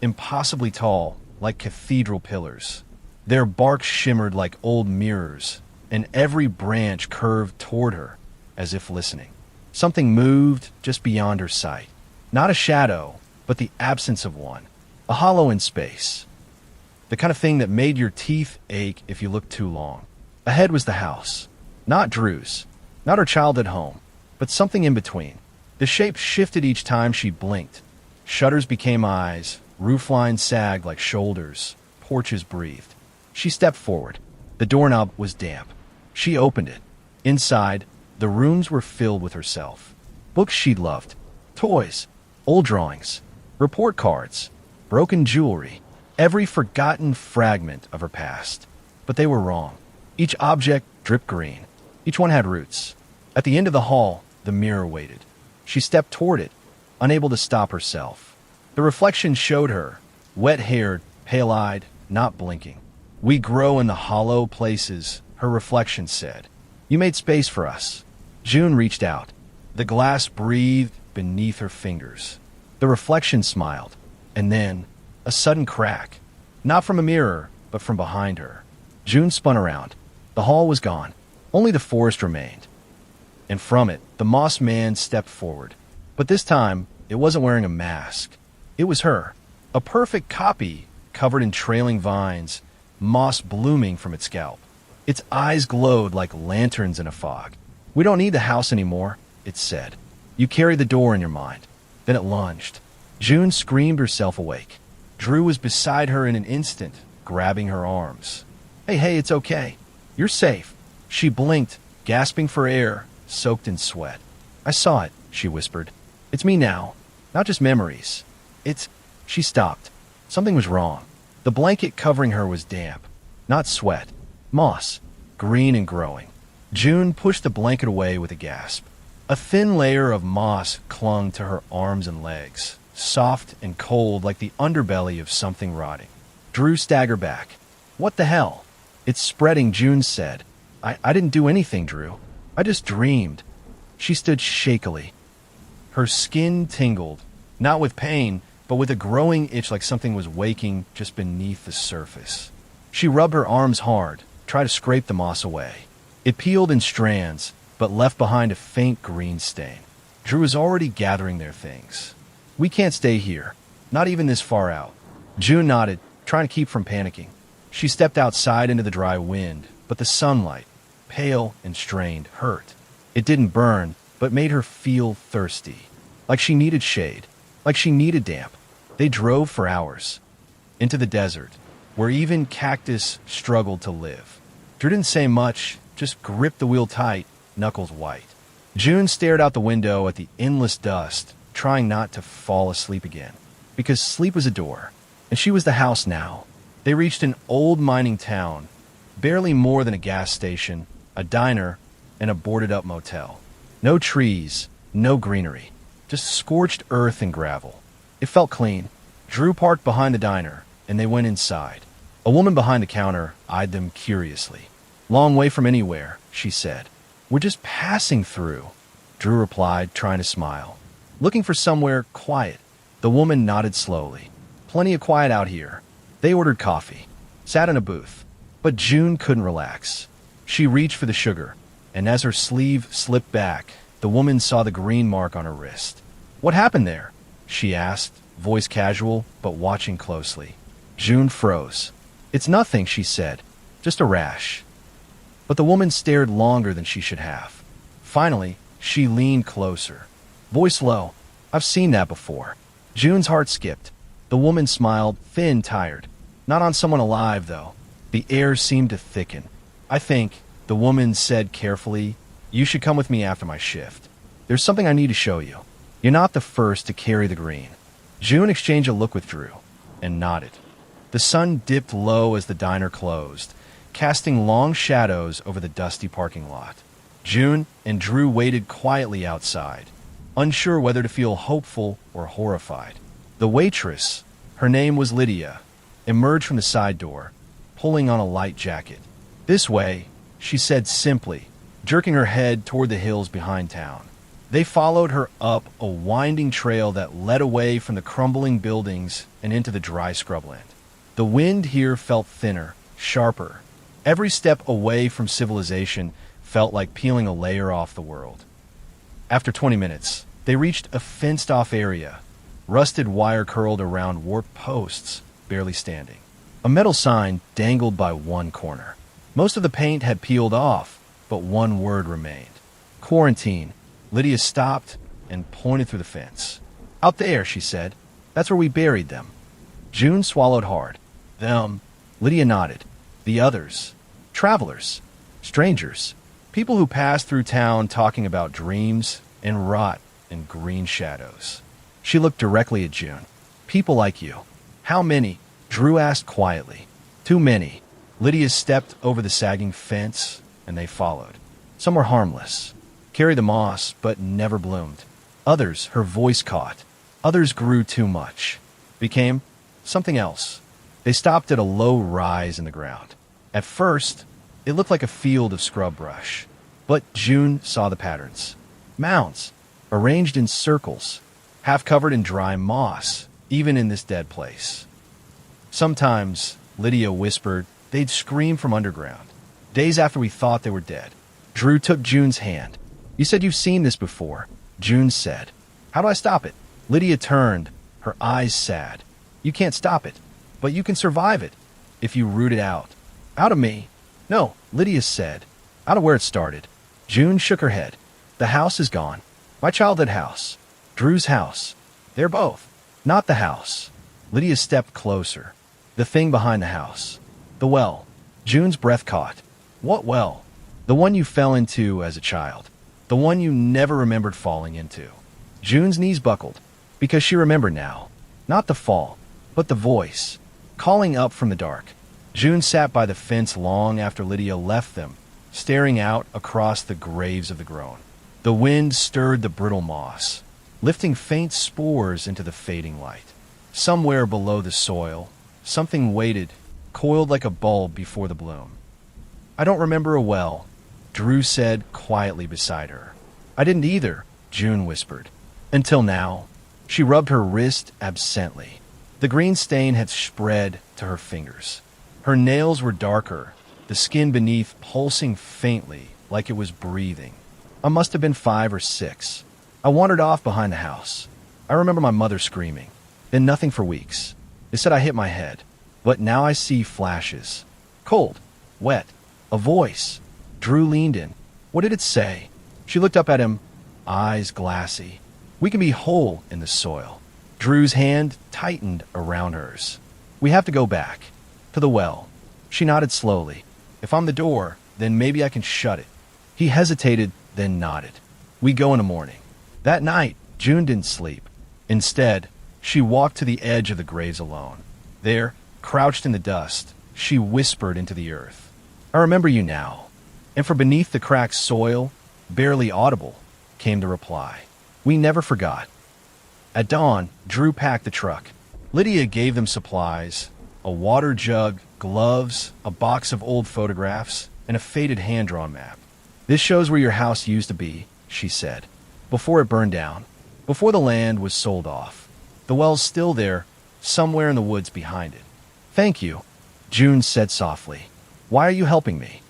impossibly tall, like cathedral pillars. Their bark shimmered like old mirrors, and every branch curved toward her, as if listening. Something moved just beyond her sight. Not a shadow, but the absence of one. A hollow in space. The kind of thing that made your teeth ache if you looked too long. Ahead was the house. Not Drew's. Not her childhood home. But something in between. The shape shifted each time she blinked. Shutters became eyes. Rooflines sagged like shoulders. Porches breathed. She stepped forward. The doorknob was damp. She opened it. Inside, the rooms were filled with herself. Books she'd loved. Toys. Old drawings. Report cards. Broken jewelry. Every forgotten fragment of her past. But they were wrong. Each object dripped green. Each one had roots. At the end of the hall, the mirror waited. She stepped toward it, unable to stop herself. The reflection showed her, wet-haired, pale-eyed, not blinking. We grow in the hollow places, her reflection said. You made space for us. June reached out. The glass breathed beneath her fingers. The reflection smiled. And then, a sudden crack. Not from a mirror, but from behind her. June spun around. The hall was gone. Only the forest remained. And from it, the moss man stepped forward. But this time, it wasn't wearing a mask. It was her. A perfect copy, covered in trailing vines, moss blooming from its scalp. Its eyes glowed like lanterns in a fog. We don't need the house anymore, it said. You carry the door in your mind. Then it lunged. June screamed herself awake. Drew was beside her in an instant, grabbing her arms. Hey, it's okay. You're safe. She blinked, gasping for air, soaked in sweat. I saw it, she whispered. It's me now. Not just memories. She stopped. Something was wrong. The blanket covering her was damp. Not sweat. Moss. Green and growing. June pushed the blanket away with a gasp. A thin layer of moss clung to her arms and legs, soft and cold like the underbelly of something rotting. Drew staggered back. What the hell? It's spreading, June said. I didn't do anything, Drew. I just dreamed. She stood shakily. Her skin tingled, not with pain, but with a growing itch like something was waking just beneath the surface. She rubbed her arms hard, tried to scrape the moss away. It peeled in strands, but left behind a faint green stain. Drew was already gathering their things. We can't stay here, not even this far out. June nodded, trying to keep from panicking. She stepped outside into the dry wind, but the sunlight, pale and strained, hurt. It didn't burn, but made her feel thirsty. Like she needed shade. Like she needed damp. They drove for hours. Into the desert, where even cactus struggled to live. Drew didn't say much, just gripped the wheel tight, knuckles white. June stared out the window at the endless dust, trying not to fall asleep again. Because sleep was a door, and she was the house now. They reached an old mining town, barely more than a gas station, a diner, and a boarded-up motel. No trees, no greenery, just scorched earth and gravel. It felt clean. Drew parked behind the diner, and they went inside. A woman behind the counter eyed them curiously. Long way from anywhere, she said. We're just passing through, Drew replied, trying to smile. Looking for somewhere quiet. The woman nodded slowly. Plenty of quiet out here. They ordered coffee, sat in a booth. But June couldn't relax. She reached for the sugar, and as her sleeve slipped back, the woman saw the green mark on her wrist. "What happened there?" she asked, voice casual, but watching closely. June froze. "It's nothing," she said. "Just a rash." But the woman stared longer than she should have. Finally, she leaned closer. Voice low. "I've seen that before." June's heart skipped. The woman smiled, thin, tired. Not on someone alive, though. The air seemed to thicken. "I think," the woman said carefully, "you should come with me after my shift. There's something I need to show you. You're not the first to carry the green." June exchanged a look with Drew and nodded. The sun dipped low as the diner closed, casting long shadows over the dusty parking lot. June and Drew waited quietly outside, unsure whether to feel hopeful or horrified. The waitress, her name was Lydia, emerged from the side door, pulling on a light jacket. "This way," she said simply, jerking her head toward the hills behind town. They followed her up a winding trail that led away from the crumbling buildings and into the dry scrubland. The wind here felt thinner, sharper. Every step away from civilization felt like peeling a layer off the world. After 20 minutes, they reached a fenced-off area, rusted wire curled around warped posts, barely standing. A metal sign dangled by one corner. Most of the paint had peeled off, but one word remained. "Quarantine." Lydia stopped and pointed through the fence. "Out there," she said. "That's where we buried them." June swallowed hard. "Them?" Lydia nodded. "The others. Travelers. Strangers. People who passed through town talking about dreams and rot and green shadows." She looked directly at June. "People like you." "How many?" Drew asked quietly. "Too many." Lydia stepped over the sagging fence, and they followed. Some were harmless, carried the moss, but never bloomed. Others, her voice caught. Others grew too much, became something else. They stopped at a low rise in the ground. At first, it looked like a field of scrub brush, but June saw the patterns. Mounds, arranged in circles, half covered in dry moss, even in this dead place. Sometimes, Lydia whispered, they'd scream from underground. Days after we thought they were dead. Drew took June's hand. "You said you've seen this before," June said. "How do I stop it?" Lydia turned, her eyes sad. "You can't stop it, but you can survive it, if you root it out." "Out of me?" "No," Lydia said. "Out of where it started." June shook her head. "The house is gone. My childhood house. Drew's house. They're both. Not the house." Lydia stepped closer. "The thing behind the house. The well." June's breath caught. "What well?" "The one you fell into as a child. The one you never remembered falling into." June's knees buckled, because she remembered now. Not the fall, but the voice, calling up from the dark. June sat by the fence long after Lydia left them, staring out across the graves of the grown. The wind stirred the brittle moss, lifting faint spores into the fading light. Somewhere below the soil, something waited, coiled like a bulb before the bloom. "I don't remember a well," Drew said quietly beside her. "I didn't either," June whispered. "Until now." She rubbed her wrist absently. The green stain had spread to her fingers. Her nails were darker, the skin beneath pulsing faintly like it was breathing. "I must have been 5 or 6. I wandered off behind the house. I remember my mother screaming. Then nothing for weeks. They said I hit my head. But now I see flashes. Cold. Wet. A voice." Drew leaned in. "What did it say?" She looked up at him, eyes glassy. "We can be whole in the soil." Drew's hand tightened around hers. "We have to go back. To the well." She nodded slowly. "If I'm the door, then maybe I can shut it." He hesitated, then nodded. "We go in the morning." That night, June didn't sleep. Instead, she walked to the edge of the graves alone. There, crouched in the dust, she whispered into the earth. "I remember you now." And from beneath the cracked soil, barely audible, came the reply. "We never forgot." At dawn, Drew packed the truck. Lydia gave them supplies, a water jug, gloves, a box of old photographs, and a faded hand-drawn map. "This shows where your house used to be," she said, "before it burned down, before the land was sold off. The well's still there, somewhere in the woods behind it." "Thank you," June said softly. "Why are you helping me?"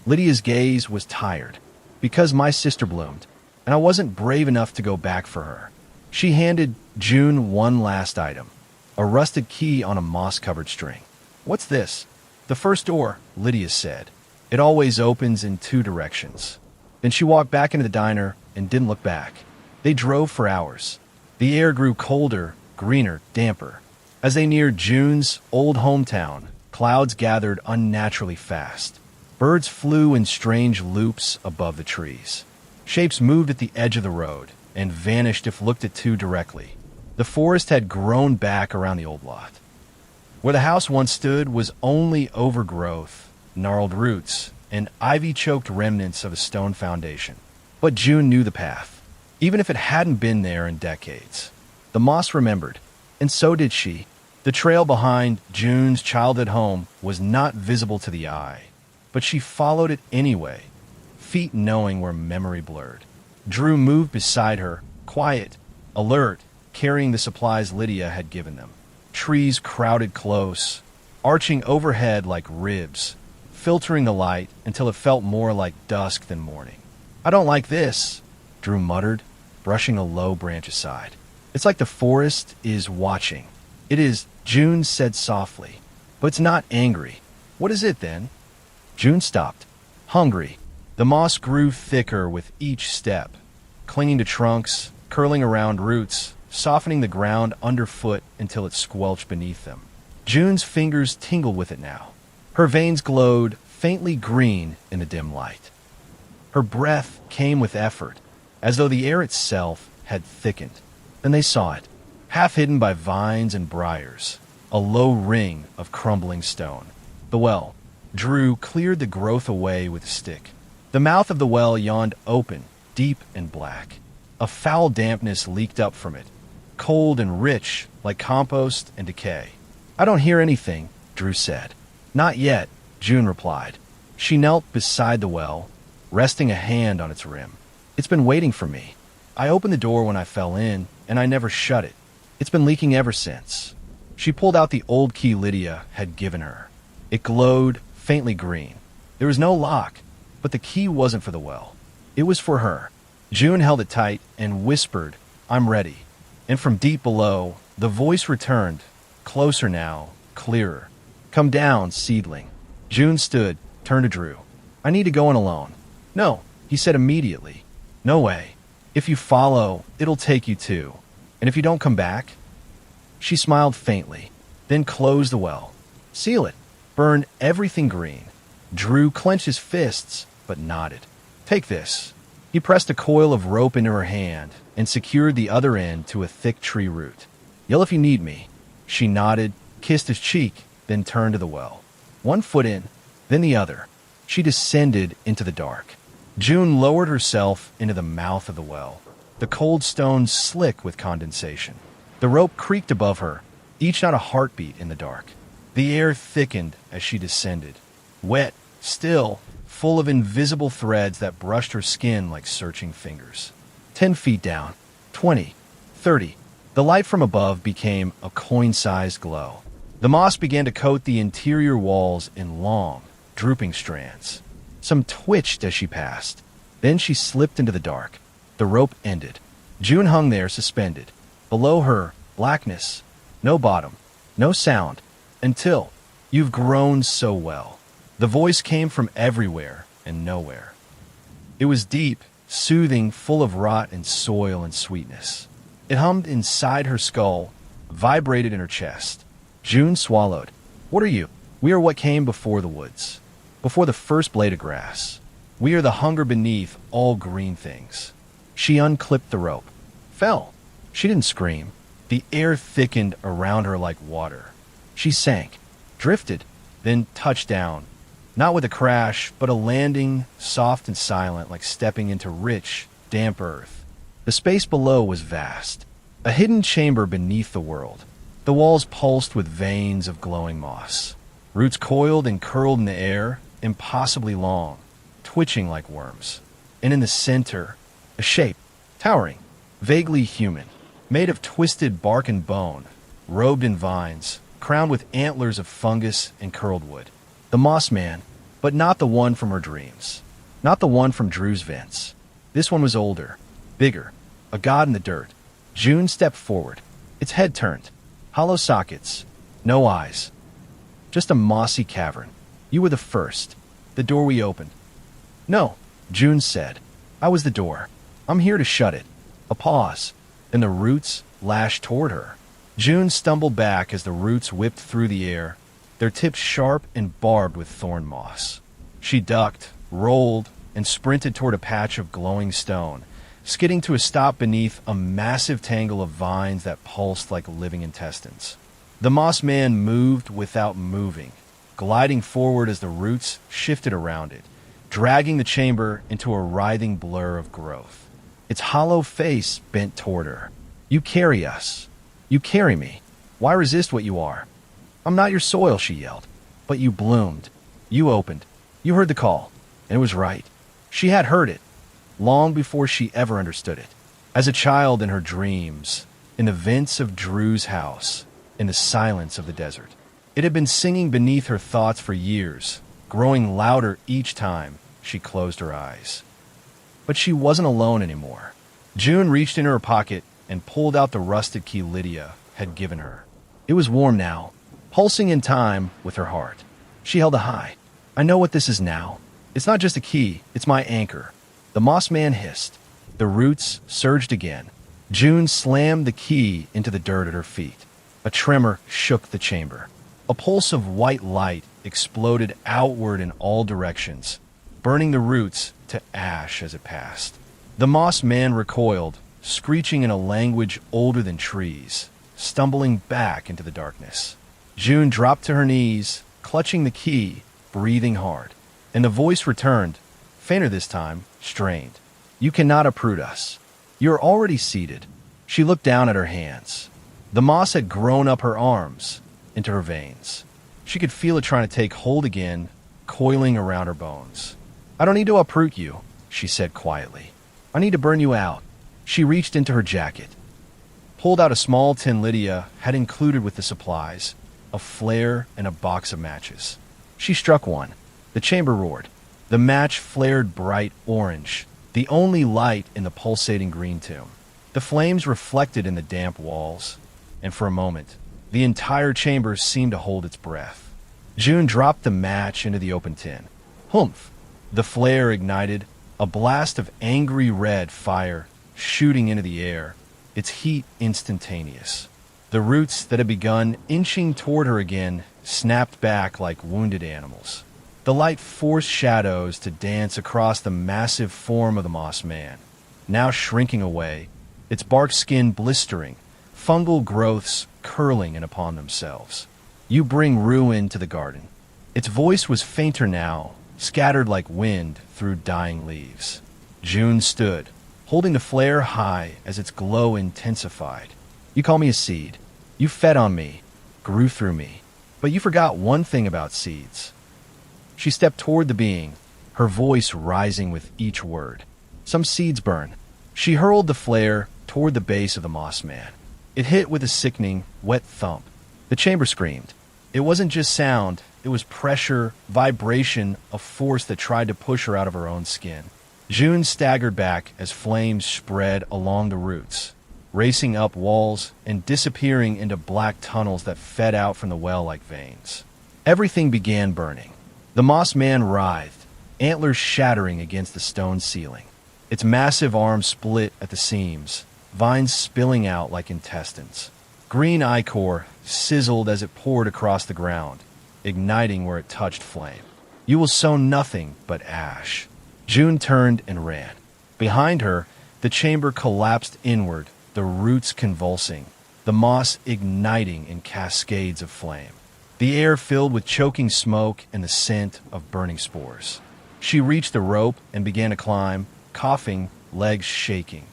Lydia's gaze was tired. Because my sister bloomed, and I wasn't brave enough to go back for her. She handed June one last item, a rusted key on a moss-covered string. What's this? The first door, Lydia said. It always opens in two directions. Then she walked back into the diner and didn't look back. They drove for hours. The air grew colder, greener, damper. As they neared June's old hometown, clouds gathered unnaturally fast. Birds flew in strange loops above the trees. Shapes moved at the edge of the road and vanished if looked at too directly. The forest had grown back around the old lot. Where the house once stood was only overgrowth, gnarled roots, and ivy-choked remnants of a stone foundation. But June knew the path, even if it hadn't been there in decades. The moss remembered, and so did she. The trail behind June's childhood home was not visible to the eye, but she followed it anyway, feet knowing where memory blurred. Drew moved beside her, quiet, alert, carrying the supplies Lydia had given them. Trees crowded close, arching overhead like ribs, filtering the light until it felt more like dusk than morning. I don't like this, Drew muttered, brushing a low branch aside. It's like the forest is watching. It is, June said softly, but it's not angry. What is it then? June stopped, hungry. The moss grew thicker with each step, clinging to trunks, curling around roots, softening the ground underfoot until it squelched beneath them. June's fingers tingled with it now. Her veins glowed faintly green in the dim light. Her breath came with effort, as though the air itself had thickened. Then they saw it, half hidden by vines and briars, a low ring of crumbling stone. The well. Drew cleared the growth away with a stick. The mouth of the well yawned open, deep and black. A foul dampness leaked up from it, cold and rich like compost and decay. I don't hear anything, Drew said. Not yet, June replied. She knelt beside the well, resting a hand on its rim. It's been waiting for me. I opened the door when I fell in, and I never shut it. It's been leaking ever since. She pulled out the old key Lydia had given her. It glowed faintly green. There was no lock, but the key wasn't for the well. It was for her. June held it tight and whispered, I'm ready. And from deep below, the voice returned, closer now, clearer. Come down, seedling. June stood, turned to Drew. I need to go in alone. No, he said immediately. No way. If you follow, it'll take you too. And if you don't come back? She smiled faintly, then closed the well. Seal it. Burn everything green. Drew clenched his fists, but nodded. Take this. He pressed a coil of rope into her hand and secured the other end to a thick tree root. Yell if you need me. She nodded, kissed his cheek, then turned to the well. One foot in, then the other. She descended into the dark. June lowered herself into the mouth of the well, the cold stones slick with condensation. The rope creaked above her, each not a heartbeat in the dark. The air thickened as she descended, wet, still, full of invisible threads that brushed her skin like searching fingers. 10 feet down, 20, 30. The light from above became a coin-sized glow. The moss began to coat the interior walls in long, drooping strands. Some twitched as she passed. Then she slipped into the dark. The rope ended. June hung there suspended. Below her, blackness. No bottom. No sound. Until, you've grown so well. The voice came from everywhere and nowhere. It was deep, soothing, full of rot and soil and sweetness. It hummed inside her skull, vibrated in her chest. June swallowed. What are you? We are what came before the woods, before the first blade of grass. We are the hunger beneath all green things. She unclipped the rope. Fell. She didn't scream. The air thickened around her like water. She sank, drifted, then touched down. Not with a crash, but a landing, soft and silent, like stepping into rich, damp earth. The space below was vast, a hidden chamber beneath the world. The walls pulsed with veins of glowing moss. Roots coiled and curled in the air, impossibly long, twitching like worms. And in the center, a shape, towering, vaguely human, made of twisted bark and bone, robed in vines, crowned with antlers of fungus and curled wood. The moss man, but not the one from her dreams. Not the one from Drew's vents. This one was older, bigger, a god in the dirt. June stepped forward, its head turned. Hollow sockets, no eyes. Just a mossy cavern. You were the first. The door we opened. No, June said. I was the door. I'm here to shut it. A pause. Then the roots lashed toward her. June stumbled back as the roots whipped through the air, their tips sharp and barbed with thorn moss. She ducked, rolled, and sprinted toward a patch of glowing stone, skidding to a stop beneath a massive tangle of vines that pulsed like living intestines. The moss man moved without moving, gliding forward as the roots shifted around it, dragging the chamber into a writhing blur of growth. Its hollow face bent toward her. You carry us. You carry me. Why resist what you are? I'm not your soil, she yelled. But you bloomed. You opened. You heard the call. And it was right. She had heard it, long before she ever understood it. As a child in her dreams, in the vents of Drew's house, in the silence of the desert. It had been singing beneath her thoughts for years, growing louder each time she closed her eyes. But she wasn't alone anymore. June reached into her pocket and pulled out the rusted key Lydia had given her. It was warm now, pulsing in time with her heart. She held it high. I know what this is now. It's not just a key, it's my anchor. The moss man hissed. The roots surged again. June slammed the key into the dirt at her feet. A tremor shook the chamber. A pulse of white light exploded outward in all directions, burning the roots to ash as it passed. The moss man recoiled, screeching in a language older than trees, stumbling back into the darkness. June dropped to her knees, clutching the key, breathing hard. And the voice returned, fainter this time, strained. You cannot uproot us. You are already seated. She looked down at her hands. The moss had grown up her arms, into her veins. She could feel it trying to take hold again, coiling around her bones. I don't need to uproot you, she said quietly. I need to burn you out. She reached into her jacket, pulled out a small tin Lydia had included with the supplies, a flare and a box of matches. She struck one. The chamber roared. The match flared bright orange, the only light in the pulsating green tomb. The flames reflected in the damp walls, and for a moment, the entire chamber seemed to hold its breath. June dropped the match into the open tin. Humph! The flare ignited, a blast of angry red fire shooting into the air, its heat instantaneous. The roots that had begun inching toward her again snapped back like wounded animals. The light forced shadows to dance across the massive form of the moss man, now shrinking away, its bark skin blistering, fungal growths curling in upon themselves. You bring ruin to the garden. Its voice was fainter now, scattered like wind through dying leaves. June stood, holding the flare high as its glow intensified. You call me a seed. You fed on me, grew through me. But you forgot one thing about seeds. She stepped toward the being, her voice rising with each word. Some seeds burn. She hurled the flare toward the base of the moss man. It hit with a sickening, wet thump. The chamber screamed. It wasn't just sound, it was pressure, vibration, a force that tried to push her out of her own skin. June staggered back as flames spread along the roots, racing up walls and disappearing into black tunnels that fed out from the well like veins. Everything began burning. The moss man writhed, antlers shattering against the stone ceiling. Its massive arms split at the seams, vines spilling out like intestines. Green ichor sizzled as it poured across the ground, igniting where it touched flame. You will sow nothing but ash. June turned and ran. Behind her, the chamber collapsed inward, the roots convulsing, the moss igniting in cascades of flame. The air filled with choking smoke and the scent of burning spores. She reached the rope and began to climb, coughing, legs shaking.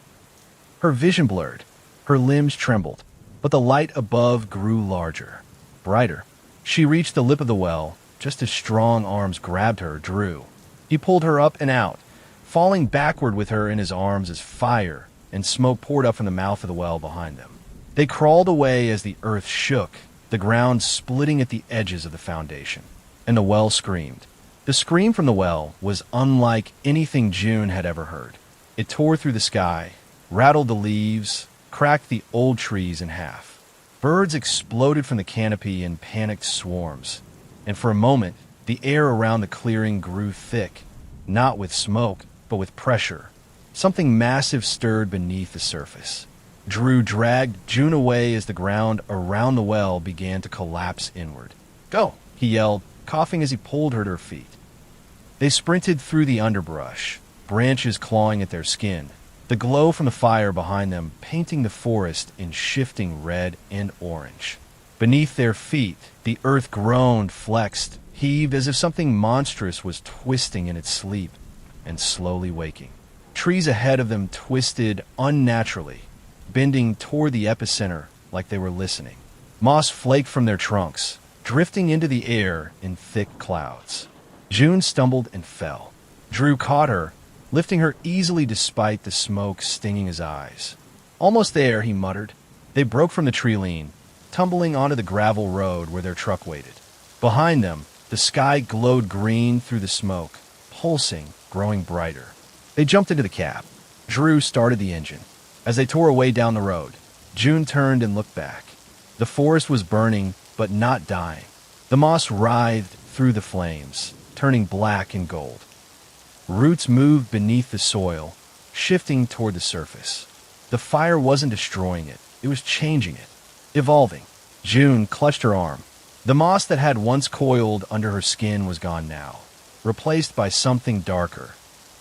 Her vision blurred, her limbs trembled, but the light above grew larger, brighter. She reached the lip of the well, just as strong arms grabbed her, Drew. He pulled her up and out, falling backward with her in his arms as fire and smoke poured up from the mouth of the well behind them. They crawled away as the earth shook, the ground splitting at the edges of the foundation, and the well screamed. The scream from the well was unlike anything June had ever heard. It tore through the sky, rattled the leaves, cracked the old trees in half. Birds exploded from the canopy in panicked swarms, and for a moment, the air around the clearing grew thick, not with smoke, but with pressure. Something massive stirred beneath the surface. Drew dragged June away as the ground around the well began to collapse inward. "Go!" he yelled, coughing as he pulled her to her feet. They sprinted through the underbrush, branches clawing at their skin, the glow from the fire behind them painting the forest in shifting red and orange. Beneath their feet, the earth groaned, flexed, heaved as if something monstrous was twisting in its sleep and slowly waking. Trees ahead of them twisted unnaturally, bending toward the epicenter like they were listening. Moss flaked from their trunks, drifting into the air in thick clouds. June stumbled and fell. Drew caught her, lifting her easily despite the smoke stinging his eyes. "Almost there," he muttered. They broke from the tree lean, tumbling onto the gravel road where their truck waited. Behind them, the sky glowed green through the smoke, pulsing, growing brighter. They jumped into the cab. Drew started the engine. As they tore away down the road, June turned and looked back. The forest was burning, but not dying. The moss writhed through the flames, turning black and gold. Roots moved beneath the soil, shifting toward the surface. The fire wasn't destroying it, it was changing it, evolving. June clutched her arm. The moss that had once coiled under her skin was gone now, replaced by something darker,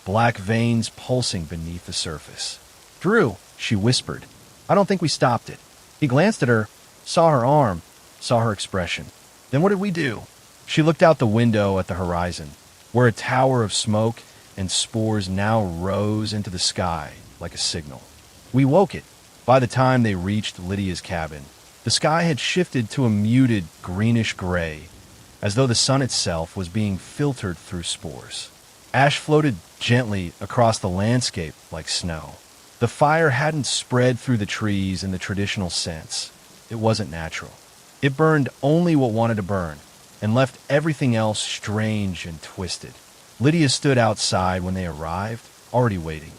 black veins pulsing beneath the surface. "Drew," she whispered, "I don't think we stopped it." He glanced at her, saw her arm, saw her expression. "Then what did we do?" She looked out the window at the horizon, where a tower of smoke and spores now rose into the sky like a signal. "We woke it." By the time they reached Lydia's cabin, the sky had shifted to a muted greenish gray, as though the sun itself was being filtered through spores. Ash floated gently across the landscape like snow. The fire hadn't spread through the trees in the traditional sense. It wasn't natural. It burned only what wanted to burn, and left everything else strange and twisted. Lydia stood outside when they arrived, already waiting.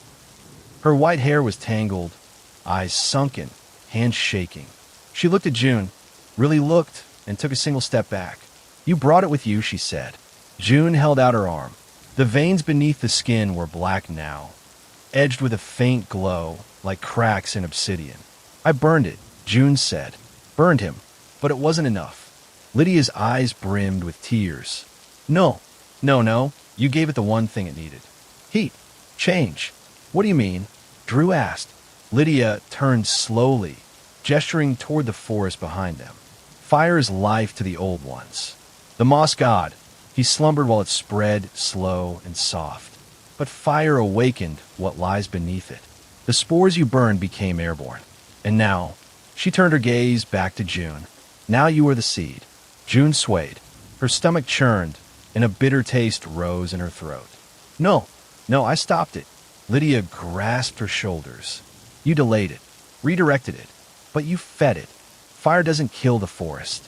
Her white hair was tangled, eyes sunken, hands shaking. She looked at June, really looked, and took a single step back. "You brought it with you," she said. June held out her arm. The veins beneath the skin were black now, edged with a faint glow, like cracks in obsidian. "I burned it," June said. "Burned him, but it wasn't enough." Lydia's eyes brimmed with tears. No, no, you gave it the one thing it needed. "Heat. Change." "What do you mean?" Drew asked. Lydia turned slowly, gesturing toward the forest behind them. "Fire is life to the old ones. The moss god, he slumbered while it spread, slow and soft. But fire awakened what lies beneath it. The spores you burned became airborne. And now," she turned her gaze back to June, "now you are the seed." June swayed. Her stomach churned, and a bitter taste rose in her throat. No, I stopped it." Lydia grasped her shoulders. "You delayed it, redirected it, but you fed it. Fire doesn't kill the forest.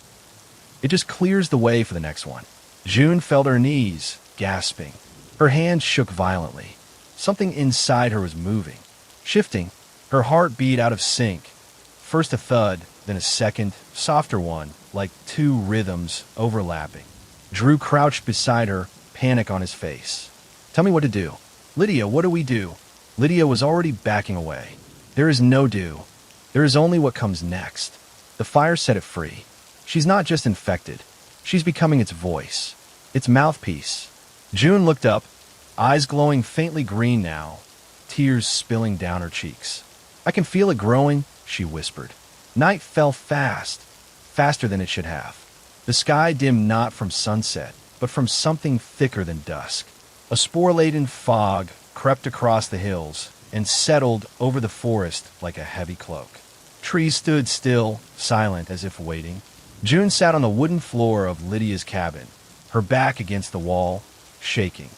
It just clears the way for the next one." June felt her knees, gasping. Her hands shook violently. Something inside her was moving, shifting. Her heart beat out of sync. First a thud, then a second, softer one, like two rhythms overlapping. Drew crouched beside her, panic on his face. "Tell me what to do." "Lydia, what do we do?" Lydia was already backing away. "There is no do. There is only what comes next." The fire set it free. She's not just infected. She's becoming its voice, its mouthpiece. June looked up, eyes glowing faintly green now, tears spilling down her cheeks. "I can feel it growing," she whispered. Night fell fast, faster than it should have. The sky dimmed not from sunset, but from something thicker than dusk. A spore-laden fog crept across the hills and settled over the forest like a heavy cloak. Trees stood still, silent as if waiting. June sat on the wooden floor of Lydia's cabin, her back against the wall, shaking.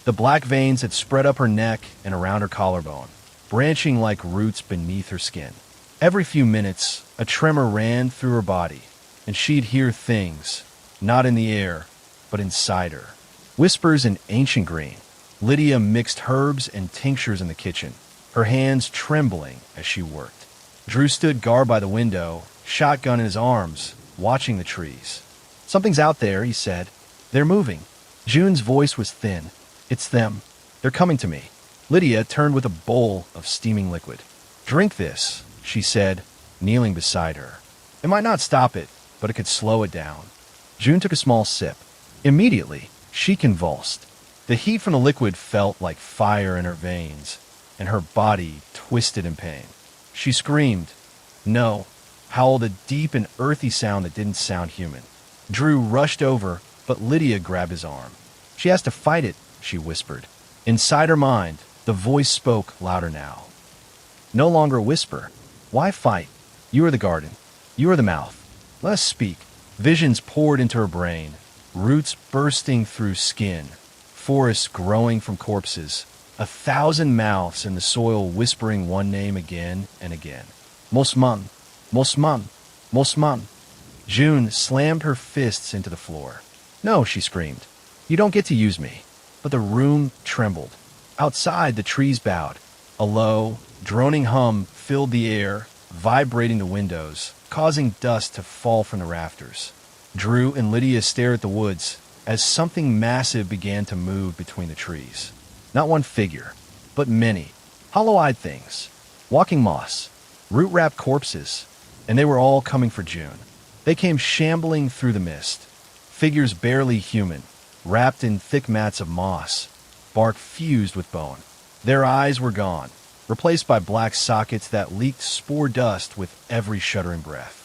The black veins had spread up her neck and around her collarbone, branching like roots beneath her skin. Every few minutes, a tremor ran through her body, and she'd hear things, not in the air, but inside her. Whispers in ancient green. Lydia mixed herbs and tinctures in the kitchen, her hands trembling as she worked. Drew stood guard by the window, shotgun in his arms, watching the trees. Something's out there, he said. They're moving. June's voice was thin. It's them. They're coming to me. Lydia turned with a bowl of steaming liquid. Drink this, she said, kneeling beside her. It might not stop it, but it could slow it down. June took a small sip. Immediately, she convulsed. The heat from the liquid felt like fire in her veins, and her body twisted in pain. She screamed. No, howled a deep and earthy sound that didn't sound human. Drew rushed over, but Lydia grabbed his arm. She has to fight it, she whispered. Inside her mind, the voice spoke louder now. No longer a whisper. Why fight? You are the garden. You are the mouth. Let us speak. Visions poured into her brain, roots bursting through skin, forests growing from corpses, 1,000 mouths in the soil whispering one name again and again. Mosman, Mosman, Mosman. June slammed her fists into the floor. No, she screamed. You don't get to use me. But the room trembled. Outside, the trees bowed. A low, droning hum filled the air, vibrating the windows, causing dust to fall from the rafters. Drew and Lydia stared at the woods as something massive began to move between the trees. Not one figure, but many. Hollow-eyed things. Walking moss. Root-wrapped corpses. And they were all coming for June. They came shambling through the mist. Figures barely human, wrapped in thick mats of moss, bark fused with bone. Their eyes were gone, replaced by black sockets that leaked spore dust with every shuddering breath.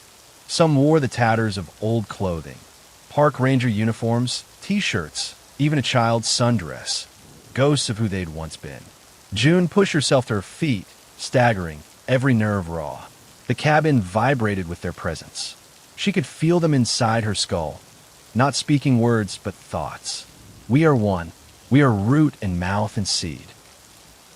Some wore the tatters of old clothing, park ranger uniforms, t-shirts, even a child's sundress, ghosts of who they'd once been. June pushed herself to her feet, staggering, every nerve raw. The cabin vibrated with their presence. She could feel them inside her skull, not speaking words but thoughts. We are one. We are root and mouth and seed.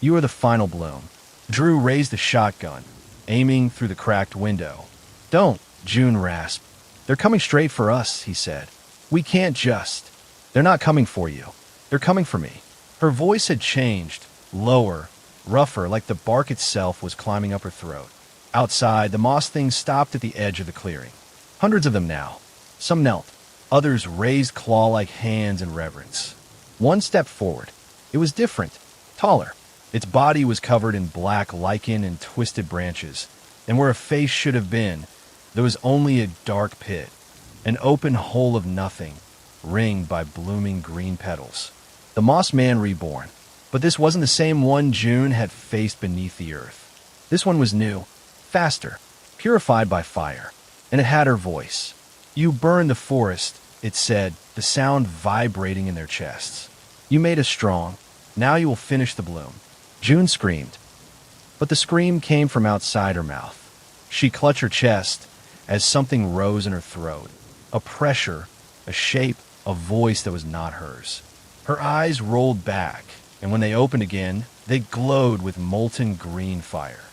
You are the final bloom. Drew raised the shotgun, aiming through the cracked window. Don't, June rasped. They're coming straight for us, he said. We can't just. They're not coming for you. They're coming for me. Her voice had changed, lower, rougher, like the bark itself was climbing up her throat. Outside, the moss things stopped at the edge of the clearing. Hundreds of them now. Some knelt. Others raised claw-like hands in reverence. One stepped forward. It was different, taller. Its body was covered in black lichen and twisted branches, and where a face should have been, there was only a dark pit, an open hole of nothing, ringed by blooming green petals. The Moss Man reborn, but this wasn't the same one June had faced beneath the earth. This one was new, faster, purified by fire, and it had her voice. You burned the forest, it said, the sound vibrating in their chests. You made us strong. Now you will finish the bloom. June screamed. But the scream came from outside her mouth. She clutched her chest as something rose in her throat. A pressure, a shape, a voice that was not hers. Her eyes rolled back, and when they opened again, they glowed with molten green fire.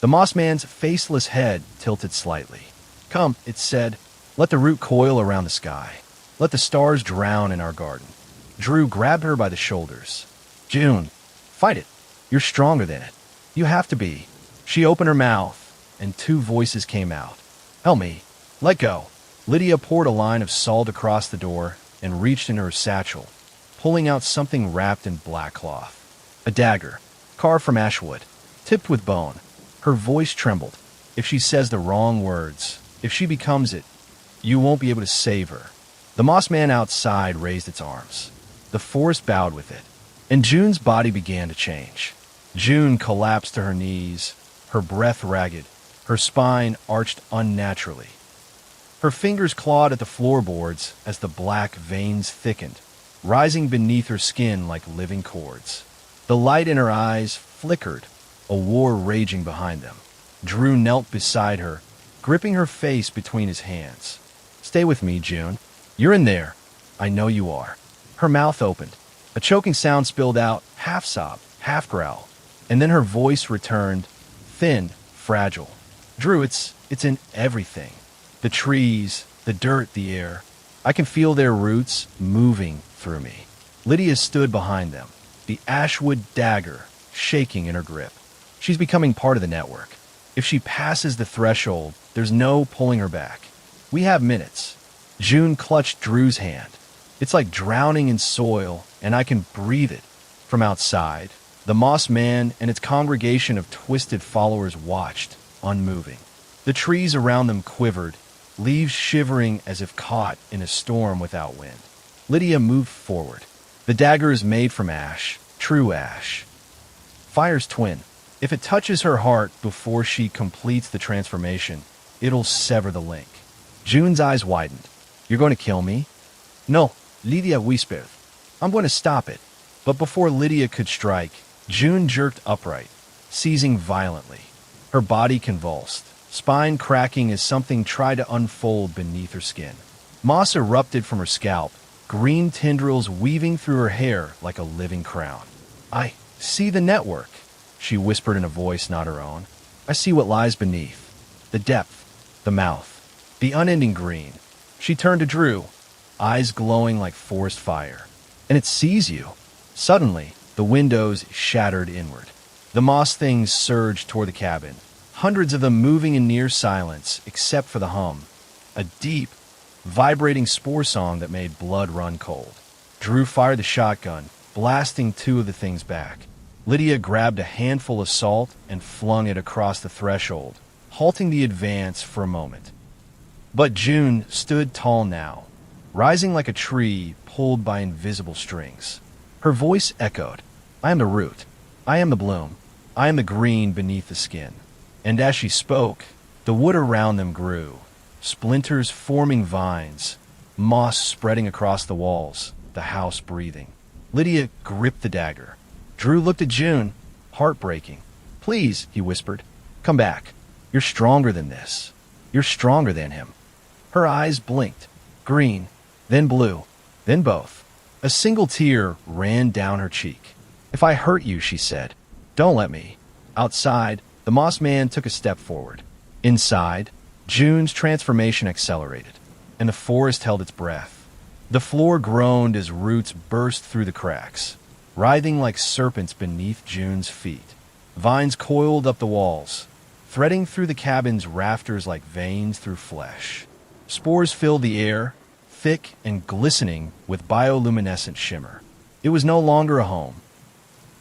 The Moss Man's faceless head tilted slightly. Come, it said, let the root coil around the sky. Let the stars drown in our garden. Drew grabbed her by the shoulders. June, fight it. You're stronger than it. You have to be. She opened her mouth, and two voices came out. Help me. Let go. Lydia poured a line of salt across the door and reached into her satchel, pulling out something wrapped in black cloth. A dagger, carved from ashwood, tipped with bone. Her voice trembled. If she says the wrong words, if she becomes it, you won't be able to save her. The Moss Man outside raised its arms. The forest bowed with it, and June's body began to change. June collapsed to her knees, her breath ragged, her spine arched unnaturally. Her fingers clawed at the floorboards as the black veins thickened, rising beneath her skin like living cords. The light in her eyes flickered, a war raging behind them. Drew knelt beside her, gripping her face between his hands. Stay with me, June. You're in there. I know you are. Her mouth opened. A choking sound spilled out, half sob, half growl. And then her voice returned, thin, fragile. Drew, it's in everything. The trees, the dirt, the air. I can feel their roots moving through me. Lydia stood behind them, the ashwood dagger shaking in her grip. She's becoming part of the network. If she passes the threshold, there's no pulling her back. We have minutes. June clutched Drew's hand. It's like drowning in soil, and I can breathe it. From outside, the Moss Man and its congregation of twisted followers watched, unmoving. The trees around them quivered, leaves shivering as if caught in a storm without wind. Lydia moved forward. The dagger is made from ash, true ash. Fire's twin. If it touches her heart before she completes the transformation, it'll sever the link. June's eyes widened. You're going to kill me? No, Lydia whispered. I'm going to stop it. But before Lydia could strike, June jerked upright, seizing violently. Her body convulsed, spine cracking as something tried to unfold beneath her skin. Moss erupted from her scalp, green tendrils weaving through her hair like a living crown. I see the network, she whispered in a voice not her own. I see what lies beneath. The depth, the mouth, the unending green. She turned to Drew, eyes glowing like forest fire. And it sees you. Suddenly, the windows shattered inward. The moss things surged toward the cabin, hundreds of them moving in near silence except for the hum. A deep, vibrating spore song that made blood run cold. Drew fired the shotgun, blasting two of the things back. Lydia grabbed a handful of salt and flung it across the threshold, halting the advance for a moment. But June stood tall now, rising like a tree pulled by invisible strings. Her voice echoed, I am the root. I am the bloom. I am the green beneath the skin. And as she spoke, the wood around them grew, splinters forming vines, moss spreading across the walls, the house breathing. Lydia gripped the dagger. Drew looked at June, heartbreaking. Please, he whispered, come back. You're stronger than this. You're stronger than him. Her eyes blinked, green, then blue, then both. A single tear ran down her cheek. If I hurt you, she said, don't let me. Outside, the Moss Man took a step forward. Inside, June's transformation accelerated, and the forest held its breath. The floor groaned as roots burst through the cracks, writhing like serpents beneath June's feet. Vines coiled up the walls, threading through the cabin's rafters like veins through flesh. Spores filled the air, thick and glistening with bioluminescent shimmer. It was no longer a home.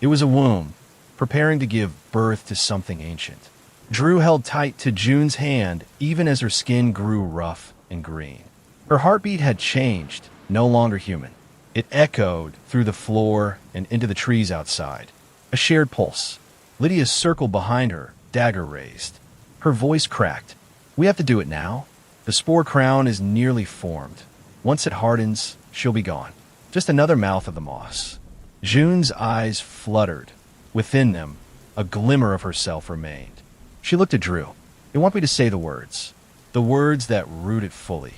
It was a womb, preparing to give birth to something ancient. Drew held tight to June's hand even as her skin grew rough and green. Her heartbeat had changed, no longer human. It echoed through the floor and into the trees outside. A shared pulse. Lydia circled behind her, dagger raised. Her voice cracked. We have to do it now. The spore crown is nearly formed. Once it hardens, she'll be gone. Just another mouth of the moss. June's eyes fluttered. Within them, a glimmer of herself remained. She looked at Drew. You want me to say the words that rooted fully.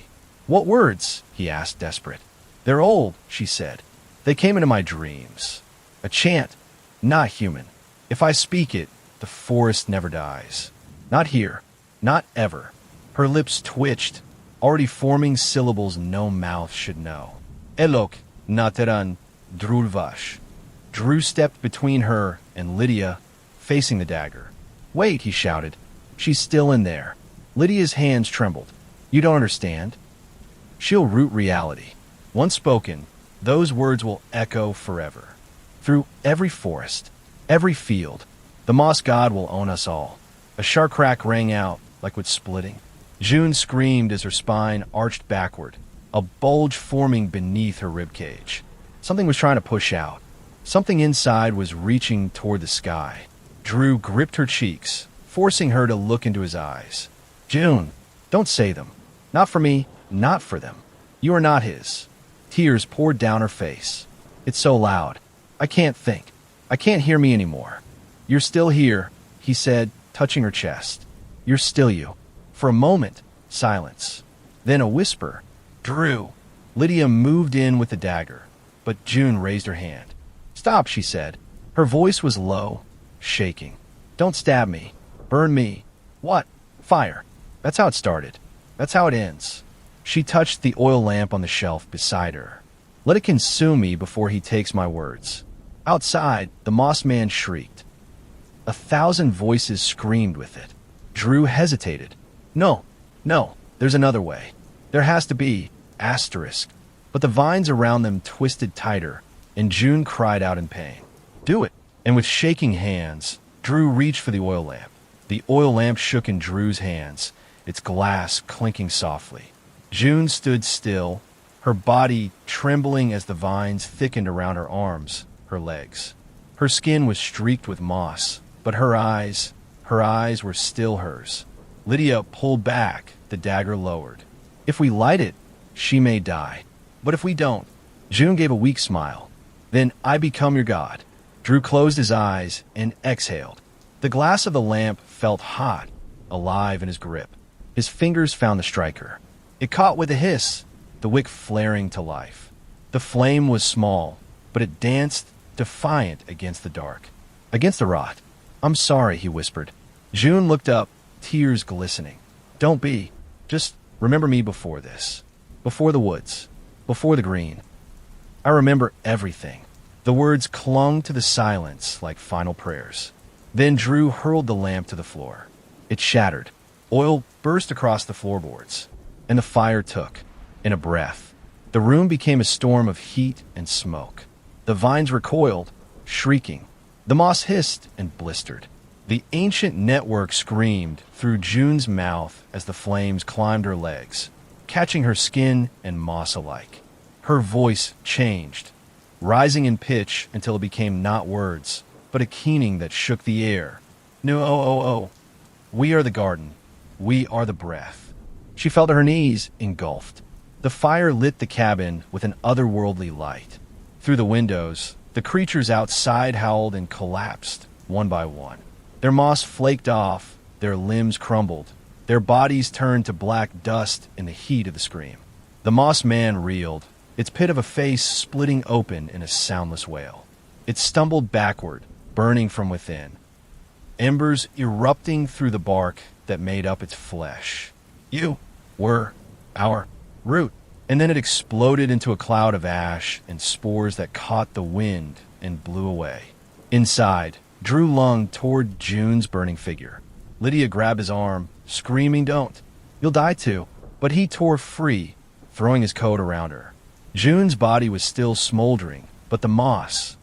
What words? He asked, desperate. They're old, she said. They came into my dreams. A chant, not human. If I speak it, the forest never dies. Not here, not ever. Her lips twitched, already forming syllables no mouth should know. Elok, nateran, drulvash. Drew stepped between her and Lydia, facing the dagger. Wait, he shouted. She's still in there. Lydia's hands trembled. You don't understand. She'll root reality. Once spoken, those words will echo forever. Through every forest, every field, the moss god will own us all. A sharp crack rang out, like with splitting. June screamed as her spine arched backward, a bulge forming beneath her ribcage. Something was trying to push out. Something inside was reaching toward the sky. Drew gripped her cheeks, forcing her to look into his eyes. June, don't say them. Not for me, not for them. You are not his. Tears poured down her face. It's so loud. I can't think. I can't hear me anymore. You're still here, he said, touching her chest. You're still you. For a moment, silence. Then a whisper. Drew. Lydia moved in with the dagger, but June raised her hand. Stop, she said. Her voice was low, shaking. Don't stab me. Burn me. What? Fire. That's how it started. That's how it ends. She touched the oil lamp on the shelf beside her. Let it consume me before he takes my words. Outside, the moss man shrieked. 1,000 voices screamed with it. Drew hesitated. No, no, there's another way. There has to be, asterisk. But the vines around them twisted tighter, and June cried out in pain. Do it. And with shaking hands, Drew reached for the oil lamp. The oil lamp shook in Drew's hands, its glass clinking softly. June stood still, her body trembling as the vines thickened around her arms, her legs. Her skin was streaked with moss, but her eyes were still hers. Lydia pulled back, the dagger lowered. If we light it, she may die. But if we don't, June gave a weak smile. Then I become your god. Drew closed his eyes and exhaled. The glass of the lamp felt hot, alive in his grip. His fingers found the striker. It caught with a hiss, the wick flaring to life. The flame was small, but it danced defiant against the dark, against the rot. I'm sorry, he whispered. June looked up, tears glistening. Don't be. Just remember me before this. Before the woods. Before the green. I remember everything. The words clung to the silence like final prayers. Then Drew hurled the lamp to the floor. It shattered. Oil burst across the floorboards, and the fire took. In a breath, the room became a storm of heat and smoke. The vines recoiled, shrieking. The moss hissed and blistered. The ancient network screamed through June's mouth as the flames climbed her legs, catching her skin and moss alike. Her voice changed, rising in pitch until it became not words, but a keening that shook the air. No, oh. We are the garden. We are the breath. She felt her knees engulfed. The fire lit the cabin with an otherworldly light. Through the windows, the creatures outside howled and collapsed, one by one. Their moss flaked off, their limbs crumbled, their bodies turned to black dust in the heat of the scream. The moss man reeled, its pit of a face splitting open in a soundless wail. It stumbled backward, burning from within, embers erupting through the bark that made up its flesh. You were our root. And then it exploded into a cloud of ash and spores that caught the wind and blew away. Inside, Drew lunged toward June's burning figure. Lydia grabbed his arm, screaming, "Don't! You'll die too." But he tore free, throwing his coat around her. June's body was still smoldering, but the moss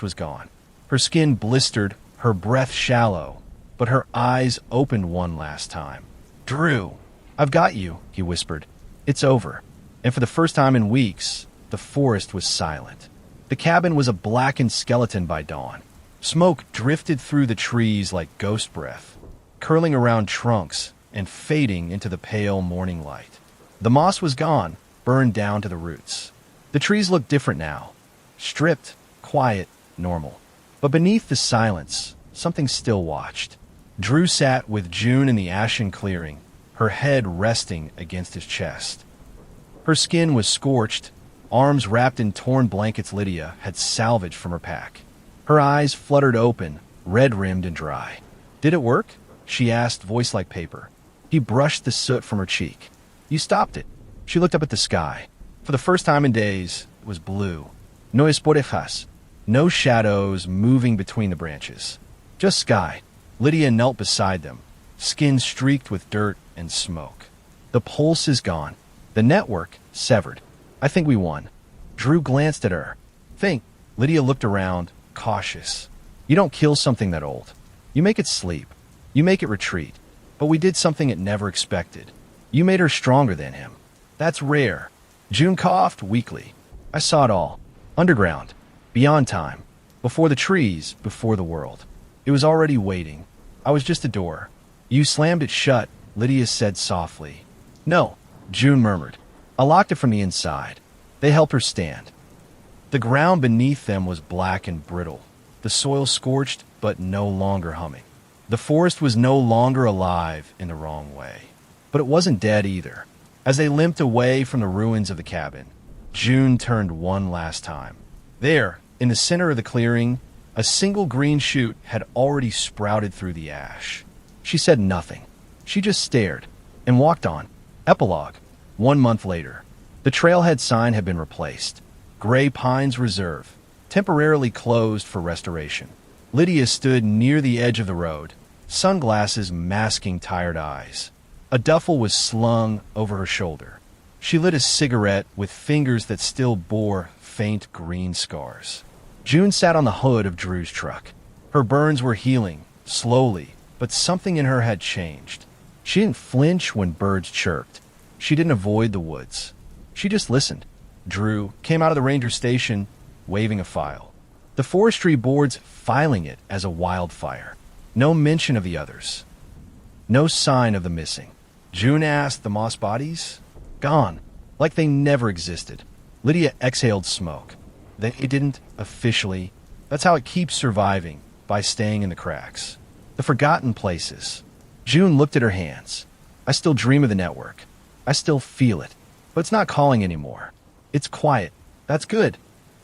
was gone. Her skin blistered, her breath shallow, but her eyes opened one last time. "Drew, I've got you," he whispered. "It's over." And for the first time in weeks, the forest was silent. The cabin was a blackened skeleton by dawn. Smoke drifted through the trees like ghost breath, curling around trunks and fading into the pale morning light. The moss was gone, burned down to the roots. The trees looked different now, stripped, quiet, normal. But beneath the silence, something still watched. Drew sat with June in the ashen clearing, her head resting against his chest. Her skin was scorched, arms wrapped in torn blankets Lydia had salvaged from her pack. Her eyes fluttered open, red-rimmed and dry. "Did it work?" she asked, voice like paper. He brushed the soot from her cheek. "You stopped it." She looked up at the sky. For the first time in days, it was blue. No esporejas, no shadows moving between the branches. Just sky. Lydia knelt beside them, skin streaked with dirt and smoke. "The pulse is gone. The network severed. I think we won." Drew glanced at her. "Think." Lydia looked around, cautious. "You don't kill something that old. You make it sleep. You make it retreat. But we did something it never expected. You made her stronger than him. That's rare." June coughed weakly. "I saw it all. Underground. Beyond time. Before the trees. Before the world. It was already waiting. I was just a door." "You slammed it shut," Lydia said softly. "No," June murmured. "I locked it from the inside." They helped her stand. The ground beneath them was black and brittle, the soil scorched but no longer humming. The forest was no longer alive in the wrong way. But it wasn't dead either. As they limped away from the ruins of the cabin, June turned one last time. There, in the center of the clearing, a single green shoot had already sprouted through the ash. She said nothing. She just stared and walked on. Epilogue. 1 month later. The trailhead sign had been replaced. Gray Pines Reserve, temporarily closed for restoration. Lydia stood near the edge of the road, sunglasses masking tired eyes. A duffel was slung over her shoulder. She lit a cigarette with fingers that still bore faint green scars. June sat on the hood of Drew's truck. Her burns were healing, slowly, but something in her had changed. She didn't flinch when birds chirped. She didn't avoid the woods. She just listened. Drew came out of the ranger station, waving a file. The forestry boards filing it as a wildfire. No mention of the others. No sign of the missing. June asked, the moss bodies? Gone. Like they never existed. Lydia exhaled smoke. It didn't officially. That's how it keeps surviving, by staying in the cracks. The forgotten places. June looked at her hands. I still dream of the network. I still feel it. But it's not calling anymore. It's quiet. That's good,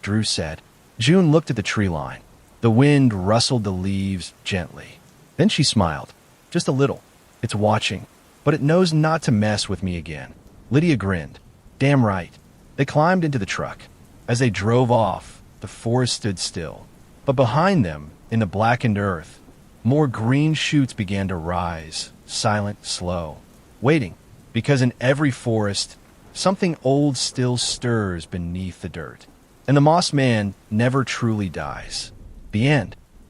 Drew said. June looked at the tree line. The wind rustled the leaves gently. Then she smiled. Just a little. It's watching. But it knows not to mess with me again. Lydia grinned. Damn right. They climbed into the truck. As they drove off, the forest stood still. But behind them, in the blackened earth, more green shoots began to rise, silent, slow, waiting, because in every forest, something old still stirs beneath the dirt. And the moss man never truly dies. The end.